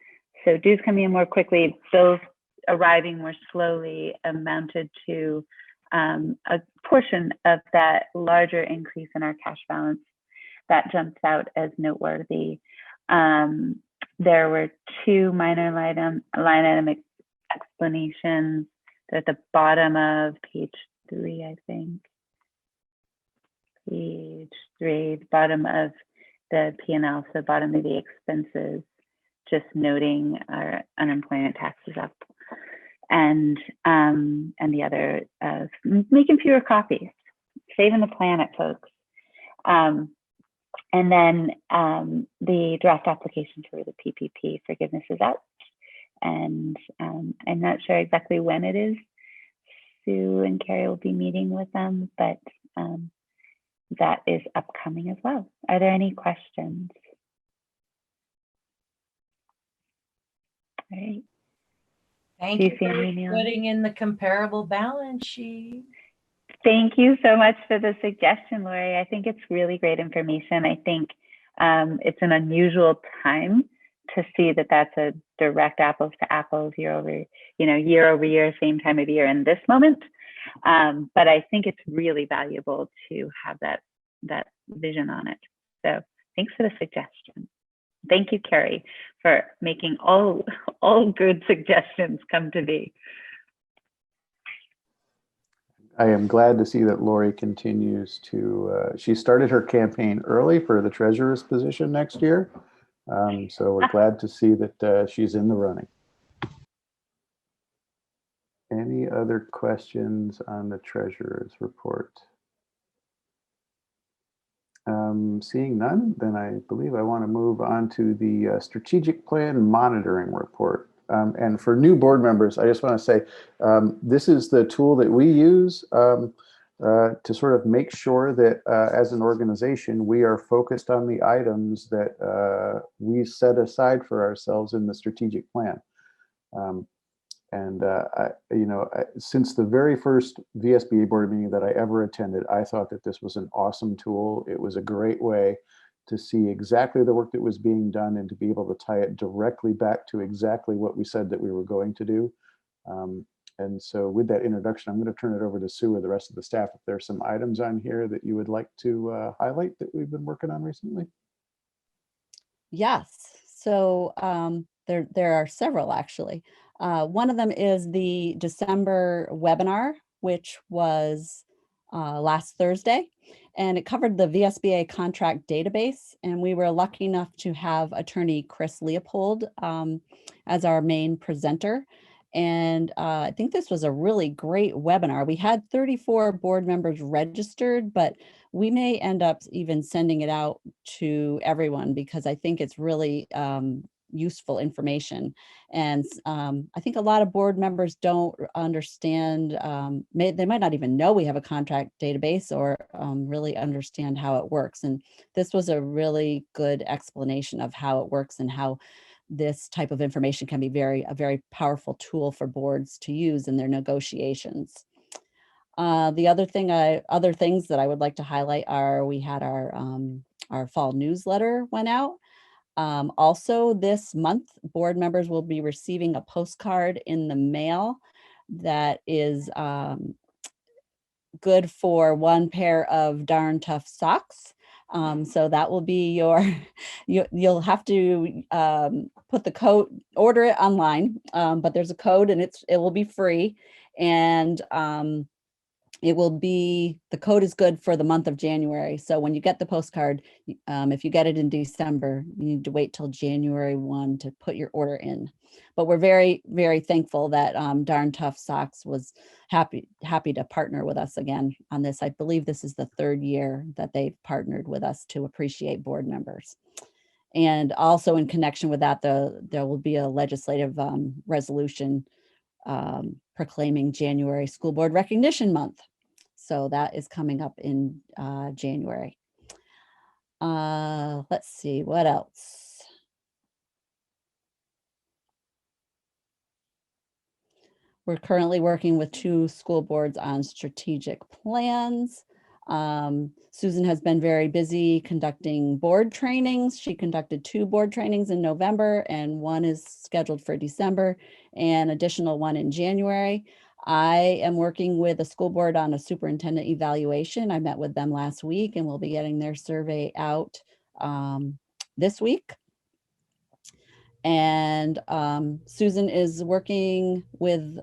So dues coming in more quickly, bills arriving more slowly amounted to a portion of that larger increase in our cash balance that jumps out as noteworthy. There were two minor line item explanations. They're at the bottom of page 3, I think. Page 3, the bottom of the P&L, so bottom of the expenses, just noting our unemployment taxes up, and the other making fewer copies, saving the planet, folks. And then the draft application for the PPP forgiveness is out, and I'm not sure exactly when it is. Sue and Carrie will be meeting with them, but that is upcoming as well. Are there any questions? All right. Thank you for putting in the comparable balance sheet. Thank you so much for the suggestion, Lori. I think it's really great information. I think it's an unusual time to see that that's a direct apples to apples year over year, same time of year in this moment. But I think it's really valuable to have that vision on it. So thanks for the suggestion. Thank you, Carrie, for making all good suggestions come to be. I am glad to see that Lori continues to, she started her campaign early for the treasurer's position next year. So we're glad to see that she's in the running. Any other questions on the treasurer's report? Seeing none, then I believe I want to move on to the strategic plan monitoring report. And for new board members, I just want to say, this is the tool that we use to sort of make sure that as an organization, we are focused on the items that we set aside for ourselves in the strategic plan. Since the very first VSBA board meeting that I ever attended, I thought that this was an awesome tool. It was a great way to see exactly the work that was being done and to be able to tie it directly back to exactly what we said that we were going to do. And so with that introduction, I'm going to turn it over to Sue or the rest of the staff if there's some items on here that you would like to highlight that we've been working on recently. Yes. So there are several actually. One of them is the December webinar, which was last Thursday, and it covered the VSBA contract database. And we were lucky enough to have attorney Chris Leopold as our main presenter. And I think this was a really great webinar. We had 34 board members registered, but we may end up even sending it out to everyone because I think it's really useful information. And I think a lot of board members don't understand, they might not even know we have a contract database or really understand how it works. And this was a really good explanation of how it works and how this type of information can be a very powerful tool for boards to use in their negotiations. The other things that I would like to highlight are we had our fall newsletter went out. Also this month, board members will be receiving a postcard in the mail that is good for one pair of Darn Tough socks. So that will be your, you'll have to put the code, order it online, but there's a code and it will be free. And it will be, the code is good for the month of January. So when you get the postcard, if you get it in December, you need to wait till January 1 to put your order in. But we're very, very thankful that Darn Tough Socks was happy to partner with us again on this. I believe this is the third year that they've partnered with us to appreciate board members. And also in connection with that, there will be a legislative resolution proclaiming January School Board Recognition Month. So that is coming up in January. Let's see, what else? We're currently working with 2 school boards on strategic plans. Susan has been very busy conducting board trainings. She conducted 2 board trainings in November and 1 is scheduled for December and additional 1 in January. I am working with a school board on a superintendent evaluation. I met with them last week and we'll be getting their survey out this week. And Susan is working with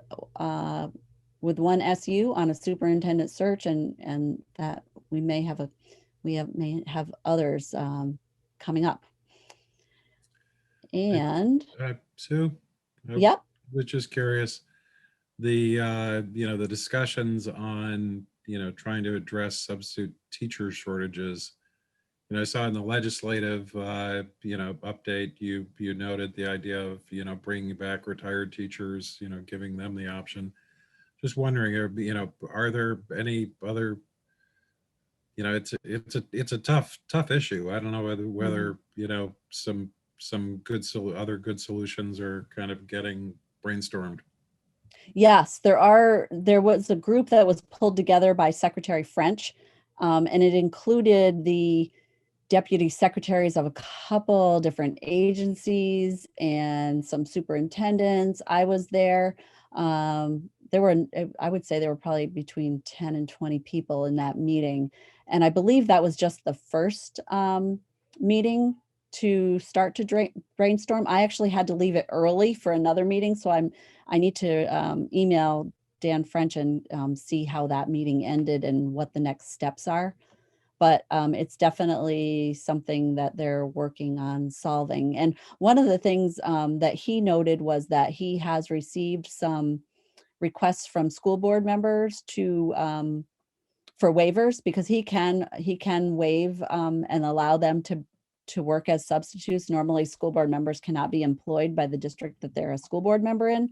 one SU on a superintendent search, and that we may have others coming up. And Sue, yep, was just curious, the discussions on trying to address substitute teacher shortages. I saw in the legislative, update, you noted the idea of, bringing back retired teachers, giving them the option. Just wondering, are there any other, it's a tough issue. I don't know whether, some good, other good solutions are kind of getting brainstormed. Yes, there was a group that was pulled together by Secretary French, and it included the deputy secretaries of a couple different agencies and some superintendents. I was there. There were, I would say there were probably between 10 and 20 people in that meeting. And I believe that was just the first meeting to start to brainstorm. I actually had to leave it early for another meeting. So I need to email Dan French and see how that meeting ended and what the next steps are. But it's definitely something that they're working on solving. And one of the things that he noted was that he has received some requests from school board members to for waivers, because he can waive and allow them to work as substitutes. Normally, school board members cannot be employed by the district that they're a school board member in,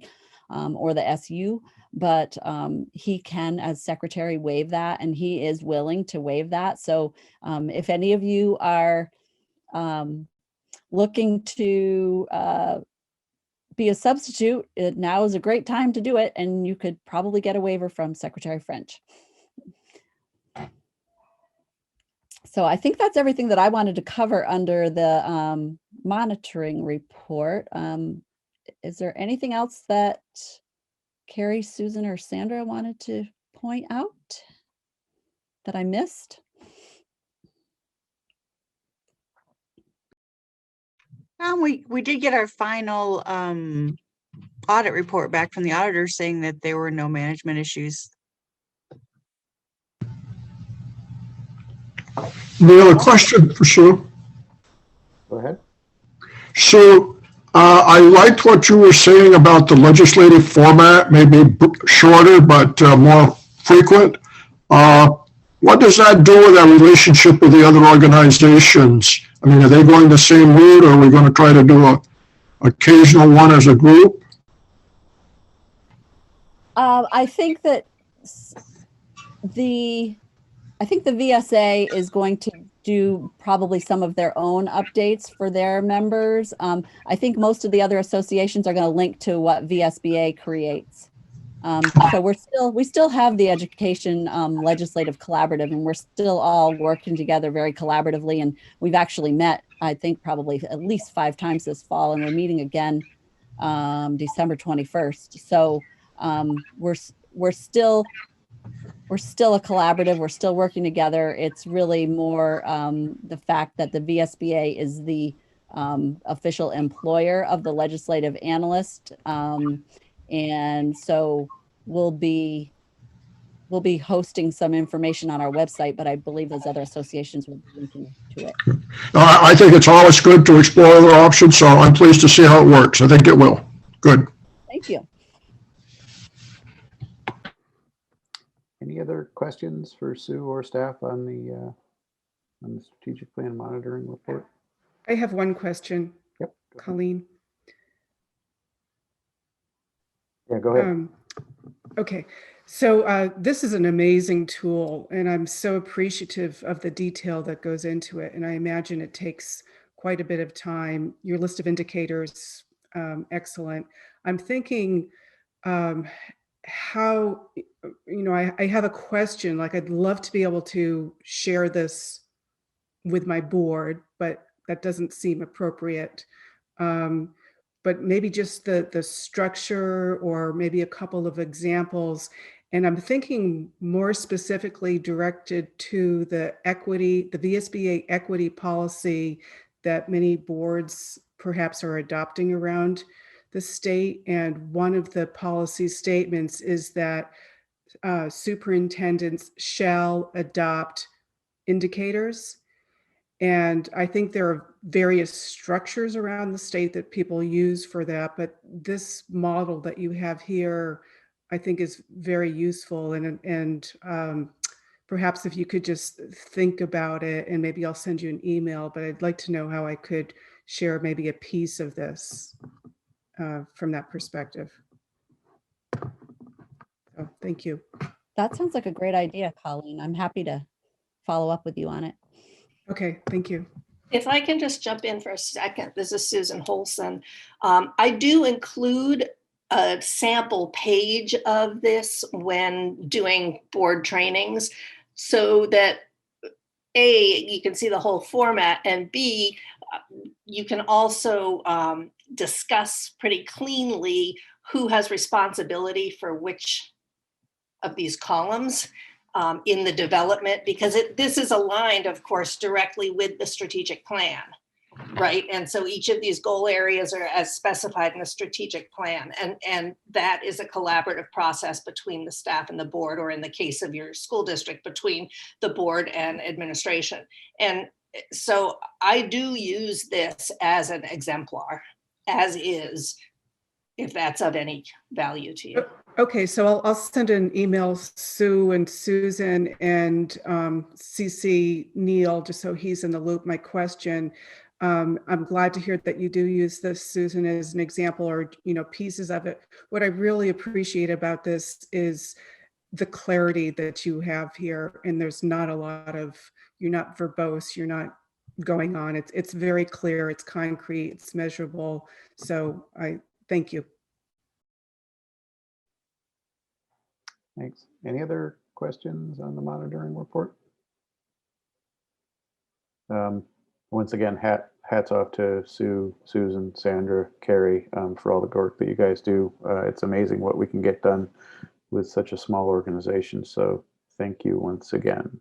or the SU, but he can, as secretary, waive that, and he is willing to waive that. So if any of you are looking to be a substitute, now is a great time to do it, and you could probably get a waiver from Secretary French. So I think that's everything that I wanted to cover under the monitoring report. Is there anything else that Carrie, Susan, or Sandra wanted to point out that I missed? We did get our final audit report back from the auditor saying that there were no management issues. Neil, a question for Sue. Go ahead. Sue, I liked what you were saying about the legislative format, maybe shorter but more frequent. What does that do with our relationship with the other organizations? I mean, are they going the same route, or are we going to try to do a occasional one as a group? I think that the VSA is going to do probably some of their own updates for their members. I think most of the other associations are going to link to what VSBA creates. So we still have the education legislative collaborative, and we're still all working together very collaboratively. And we've actually met, I think, probably at least 5 times this fall, and we're meeting again December 21st. So we're still a collaborative. We're still working together. It's really more the fact that the VSBA is the official employer of the legislative analyst. And so we'll be hosting some information on our website, but I believe those other associations will be linking to it. I think it's always good to explore other options, so I'm pleased to see how it works. I think it will. Good. Thank you. Any other questions for Sue or staff on the strategic plan monitoring report? I have one question. Yep. Colleen. Yeah, go ahead. Okay, so this is an amazing tool, and I'm so appreciative of the detail that goes into it. And I imagine it takes quite a bit of time. Your list of indicators, excellent. I'm thinking how, I have a question. Like, I'd love to be able to share this with my board, but that doesn't seem appropriate. But maybe just the structure, or maybe a couple of examples. And I'm thinking more specifically directed to the VSBA equity policy that many boards perhaps are adopting around the state. And one of the policy statements is that superintendents shall adopt indicators. And I think there are various structures around the state that people use for that, but this model that you have here, I think, is very useful. And perhaps if you could just think about it, and maybe I'll send you an email, but I'd like to know how I could share maybe a piece of this from that perspective. So thank you. That sounds like a great idea, Colleen. I'm happy to follow up with you on it. Okay, thank you. If I can just jump in for a second, this is Susan Holson. I do include a sample page of this when doing board trainings, so that A, you can see the whole format, and B, you can also discuss pretty cleanly who has responsibility for which of these columns in the development, because this is aligned, of course, directly with the strategic plan, right? And so each of these goal areas are as specified in the strategic plan, and that is a collaborative process between the staff and the board, or in the case of your school district, between the board and administration. And so I do use this as an exemplar, as is, if that's of any value to you. Okay, so I'll send an email, Sue and Susan, and CC Neil, just so he's in the loop. My question, I'm glad to hear that you do use this, Susan, as an example, or pieces of it. What I really appreciate about this is the clarity that you have here, and there's not a lot of, you're not verbose, you're not going on. It's very clear, it's concrete, it's measurable. So I thank you. Thanks. Any other questions on the monitoring report? Once again, hats off to Sue, Susan, Sandra, Carrie, for all the work that you guys do. It's amazing what we can get done with such a small organization. So thank you once again.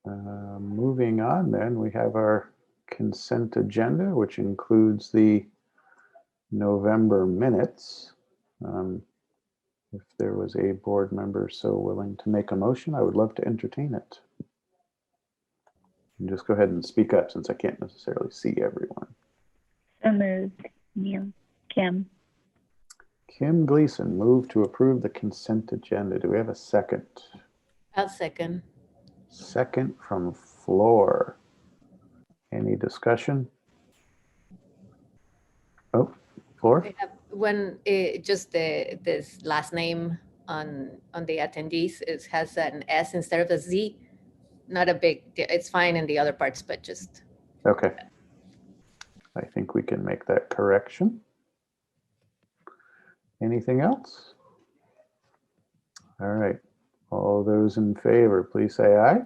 Moving on then, we have our consent agenda, which includes the November minutes. If there was a board member so willing to make a motion, I would love to entertain it. And just go ahead and speak up since I can't necessarily see everyone. So moved. Neil. Kim. Kim Gleason, move to approve the consent agenda. Do we have a second? I'll second. Second from Floor. Any discussion? Oh, Floor? I have one, just this last name on the attendees has an S instead of a Z. Not a big deal. It's fine in the other parts, but just. Okay. I think we can make that correction. Anything else? All right. All those in favor, please say aye.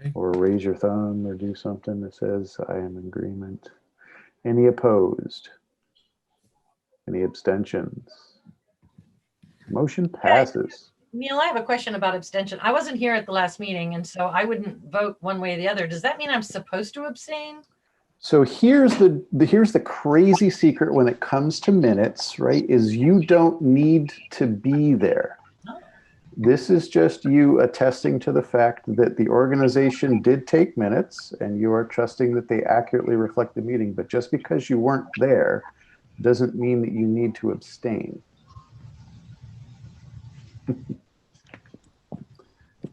Aye. Or raise your thumb or do something that says I am in agreement. Any opposed? Any abstentions? Motion passes. Neil, I have a question about abstention. I wasn't here at the last meeting, and so I wouldn't vote one way or the other. Does that mean I'm supposed to abstain? So here's the crazy secret when it comes to minutes, right? Is you don't need to be there. This is just you attesting to the fact that the organization did take minutes and you are trusting that they accurately reflect the meeting. But just because you weren't there doesn't mean that you need to abstain.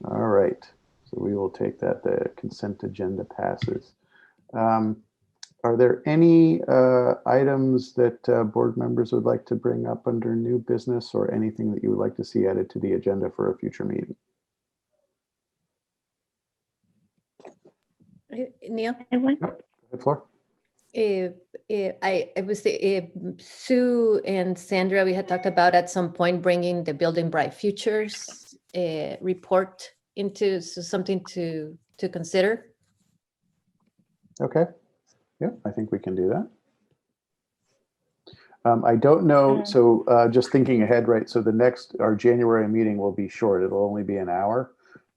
All right. So we will take that. The consent agenda passes. Are there any items that board members would like to bring up under new business or anything that you would like to see added to the agenda for a future meeting? Neil? Floor. I was Sue and Sandra, we had talked about at some point bringing the Building Bright Futures report into something to consider. Okay. Yeah, I think we can do that. I don't know. So just thinking ahead, right? So our January meeting will be short. It'll only be an hour.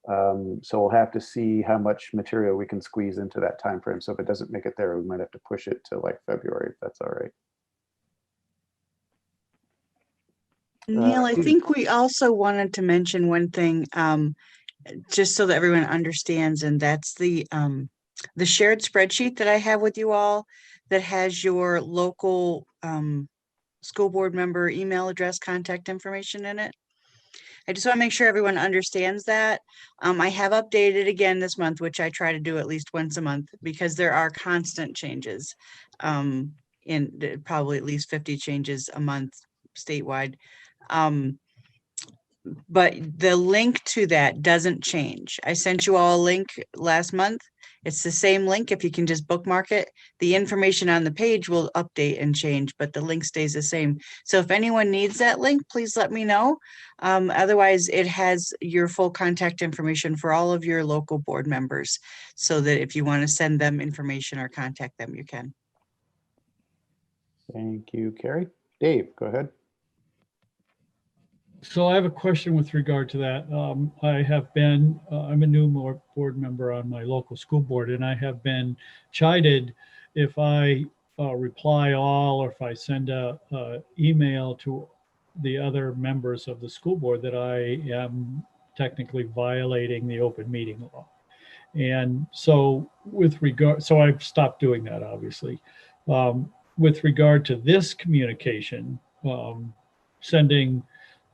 So we'll have to see how much material we can squeeze into that time frame. So if it doesn't make it there, we might have to push it to like February, if that's all right. Neil, I think we also wanted to mention one thing, just so that everyone understands, and that's the shared spreadsheet that I have with you all that has your local school board member email address, contact information in it. I just want to make sure everyone understands that. I have updated again this month, which I try to do at least once a month because there are constant changes in probably at least 50 changes a month statewide. But the link to that doesn't change. I sent you all a link last month. It's the same link. If you can just bookmark it, the information on the page will update and change, but the link stays the same. So if anyone needs that link, please let me know. Otherwise, it has your full contact information for all of your local board members so that if you want to send them information or contact them, you can. Thank you, Carrie. Dave, go ahead. So I have a question with regard to that. I'm a new board member on my local school board, and I have been chided if I reply all or if I send a email to the other members of the school board that I am technically violating the open meeting law. And so I've stopped doing that, obviously. With regard to this communication, sending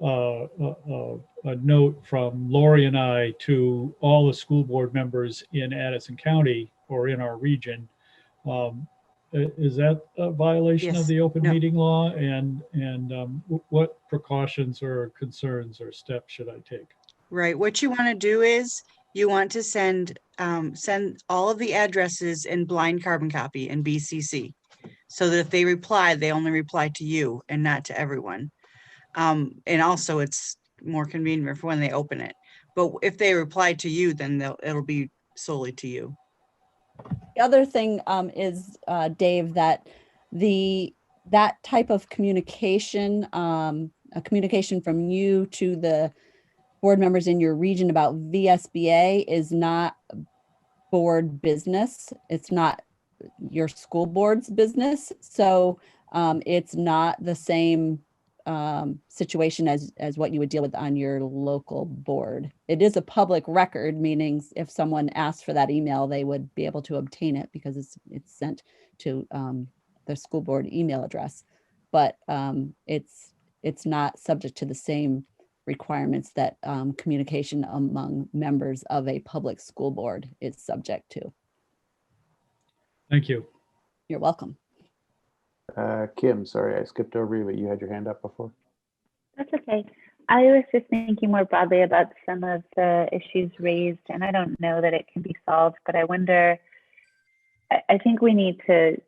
a note from Lori and I to all the school board members in Addison County or in our region. Is that a violation of the open meeting law? And what precautions or concerns or steps should I take? Right. What you want to do is you want to send all of the addresses in blind carbon copy and BCC so that if they reply, they only reply to you and not to everyone. And also it's more convenient for when they open it. But if they reply to you, then it'll be solely to you. The other thing is, Dave, that that type of communication, a communication from you to the board members in your region about VSBA is not board business. It's not your school board's business. So it's not the same situation as what you would deal with on your local board. It is a public record, meaning if someone asked for that email, they would be able to obtain it because it's sent to the school board email address. But it's not subject to the same requirements that communication among members of a public school board is subject to. Thank you. You're welcome. Kim, sorry, I skipped over you, but you had your hand up before. That's okay. I was just thinking more broadly about some of the issues raised, and I don't know that it can be solved, but I wonder, I think we need to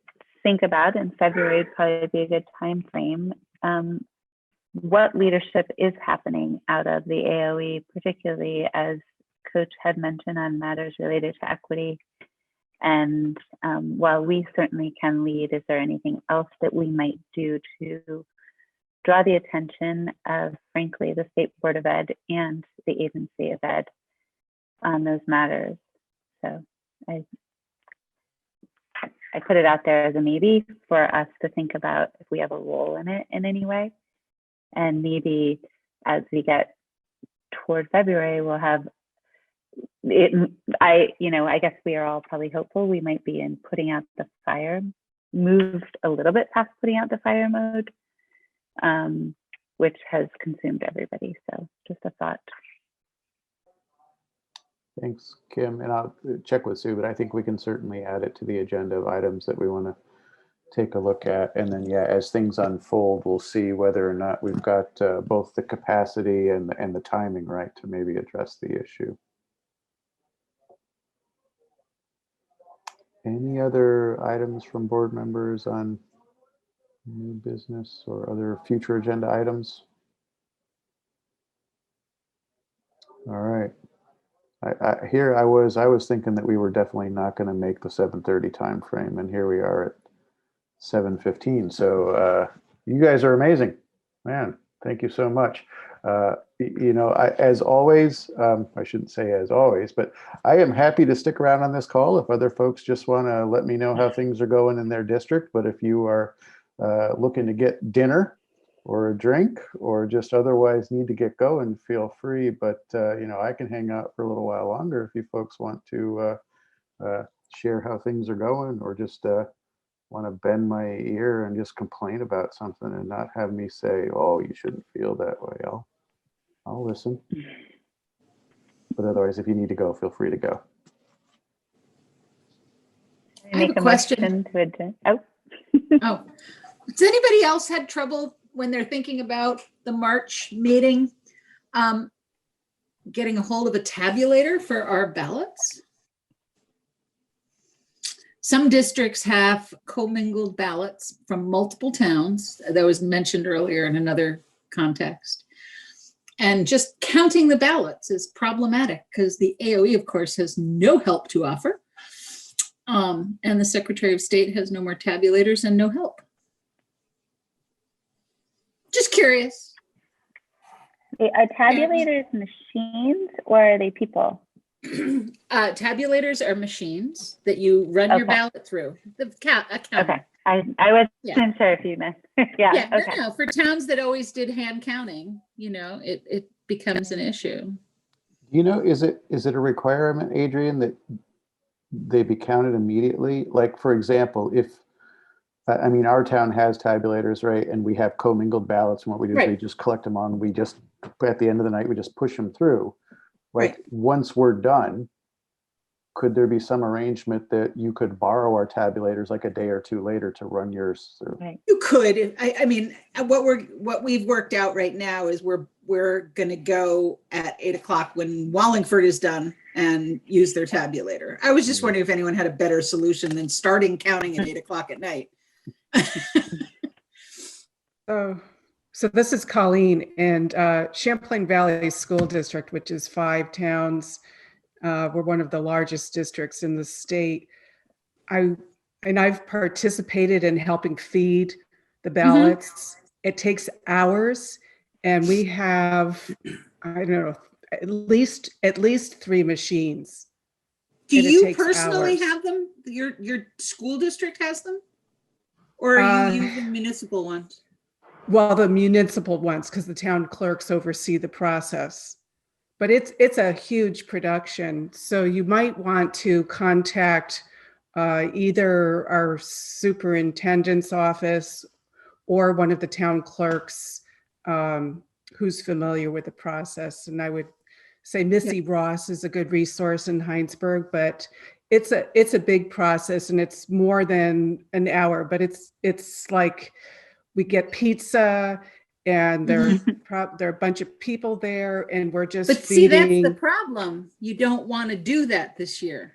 think about, in February would probably be a good time frame, what leadership is happening out of the AOE, particularly as Coach had mentioned on matters related to equity. And while we certainly can lead, is there anything else that we might do to draw the attention of, frankly, the State Board of Ed and the Agency of Ed on those matters? So I put it out there as a maybe for us to think about if we have a role in it in any way. And maybe as we get toward February, we'll have it. I guess we are all probably hopeful we might be in putting out the fire, moved a little bit past putting out the fire mode, which has consumed everybody. So just a thought. Thanks, Kim. And I'll check with Sue, but I think we can certainly add it to the agenda of items that we want to take a look at. And then, yeah, as things unfold, we'll see whether or not we've got both the capacity and the timing right to maybe address the issue. Any other items from board members on new business or other future agenda items? All right. I was thinking that we were definitely not going to make the 7:30 time frame, and here we are at 7:15. So you guys are amazing, man. Thank you so much. As always, I shouldn't say as always, but I am happy to stick around on this call if other folks just want to let me know how things are going in their district. But if you are looking to get dinner or a drink or just otherwise need to get going, feel free. But I can hang out for a little while longer if you folks want to share how things are going, or just want to bend my ear and just complain about something and not have me say, oh, you shouldn't feel that way. I'll listen. But otherwise, if you need to go, feel free to go. I have a question. Oh. Oh, does anybody else had trouble when they're thinking about the March meeting, getting a hold of a tabulator for our ballots? Some districts have commingled ballots from multiple towns. That was mentioned earlier in another context. And just counting the ballots is problematic because the AOE, of course, has no help to offer. And the Secretary of State has no more tabulators and no help. Just curious. Are tabulators machines or are they people? Tabulators are machines that you run your ballot through. Okay. I wasn't sure if you meant. Yeah. Okay. No, for towns that always did hand counting, it becomes an issue. Is it a requirement, Adrian, that they be counted immediately? Like, for example, our town has tabulators, right? And we have commingled ballots, and what we do is we just collect them on. We just, at the end of the night, we just push them through. Like, once we're done, could there be some arrangement that you could borrow our tabulators like a day or two later to run yours through? You could. I mean, what we've worked out right now is we're going to go at 8 o'clock when Wallingford is done and use their tabulator. I was just wondering if anyone had a better solution than starting counting at 8 o'clock at night. So this is Colleen, and Champlain Valley School District, which is 5 towns. We're one of the largest districts in the state. I've participated in helping feed the ballots. It takes hours, and we have, I don't know, at least 3 machines Do and it you takes personally hours. have them? Your school district has them? Or are you using municipal ones? Well, the municipal ones, because the town clerks oversee the process. But it's a huge production. So you might want to contact either our superintendent's office or one of the town clerks who's familiar with the process. And I would say Missy Ross is a good resource in Heinsberg, but it's a big process and it's more than an hour, but it's like we get pizza and there are a bunch of people there and we're just But see, that's the feeding. problem. You don't want to do that this year.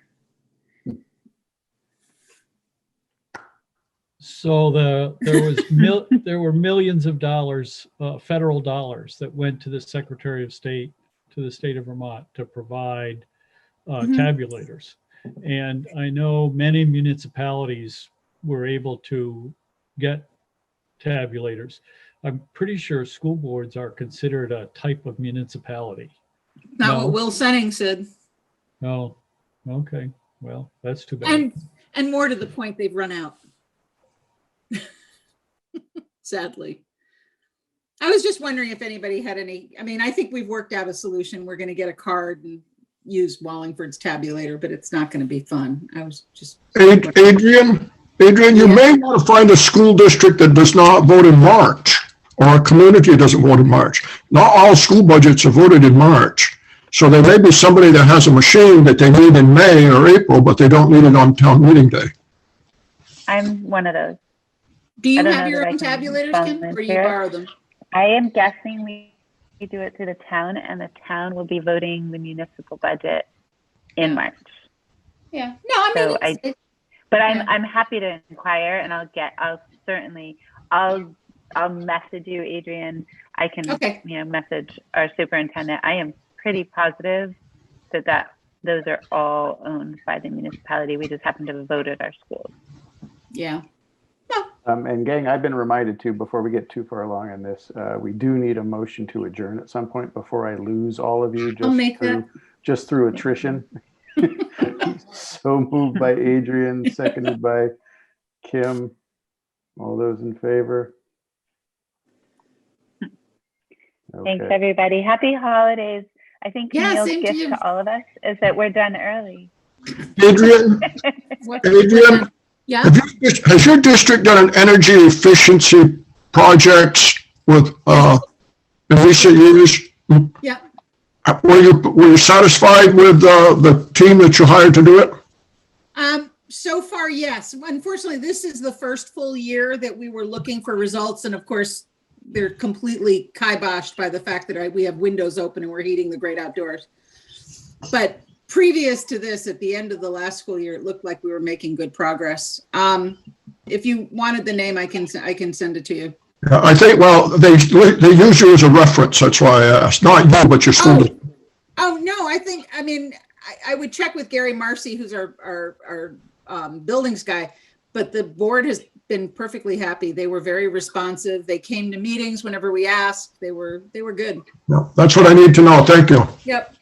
So there were millions of dollars, federal dollars, that went to the Secretary of State, to the state of Vermont, to provide tabulators. And I know many municipalities were able to get tabulators. I'm pretty sure school boards are considered a type of municipality. Not No? what Will Senning said. Oh, okay. Well, that's too bad. And more to the point, they've run out. Sadly. I was just wondering if anybody had any, I mean, I think we've worked out a solution. We're going to get a card and use Wallingford's tabulator, but it's not going to be fun. I was just. Adrian, you may want to find a school district that does not vote in March, or a community that doesn't vote in March. Not all school budgets are voted in March. So there may be somebody that has a machine that they need in May or April, but they don't need it on town meeting day. I'm one of those. Do you I don't have know your that I own can tabulators, Kim, or you volunteer. borrow them? I am guessing we do it through the town, and the town will be voting the municipal budget in March. Yeah. No, I mean, So but I'm happy to inquire, and I'll message you, Adrian. I can message our superintendent. I am pretty positive that those are all owned by the municipality. We just happen to have voted our schools. Yeah. And gang, I've been reminded too, before we get too far along on this, we do need a motion to adjourn at some point before I lose all of you just through attrition. So moved by Adrian, seconded by Kim. All those in favor? Thanks, everybody. Happy holidays. I think Camille's same to gift you. to all of us is that we're done early. Adrian, Yeah. Has your district done an energy efficiency project with in recent years? Yeah. Were you satisfied with the team that you hired to do it? So far, yes. Unfortunately, this is the first full year that we were looking for results, and of course, they're completely kiboshed by the fact that we have windows open and we're heating the great outdoors. But previous to this, at the end of the last school year, it looked like we were making good progress. If you wanted the name, I can send it to you. Yeah, I think, well, they use you as a reference. That's why I asked. Not you, but your school. Oh no, I mean, I would check with Gary Marcy, who's our buildings guy, but the board has been perfectly happy. They were very responsive. They came to meetings whenever we asked. They were good. Yeah, that's what I need to know. Thank you. Yep.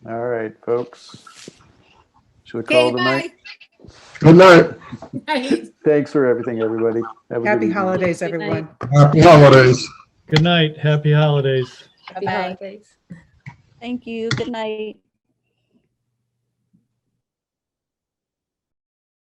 All right, folks. Should we call the night? Good night. Night. Thanks for everything, everybody. Have a Happy good evening. holidays, everyone. Happy holidays. Good night. Happy holidays. Happy holidays. Thank you. Good night.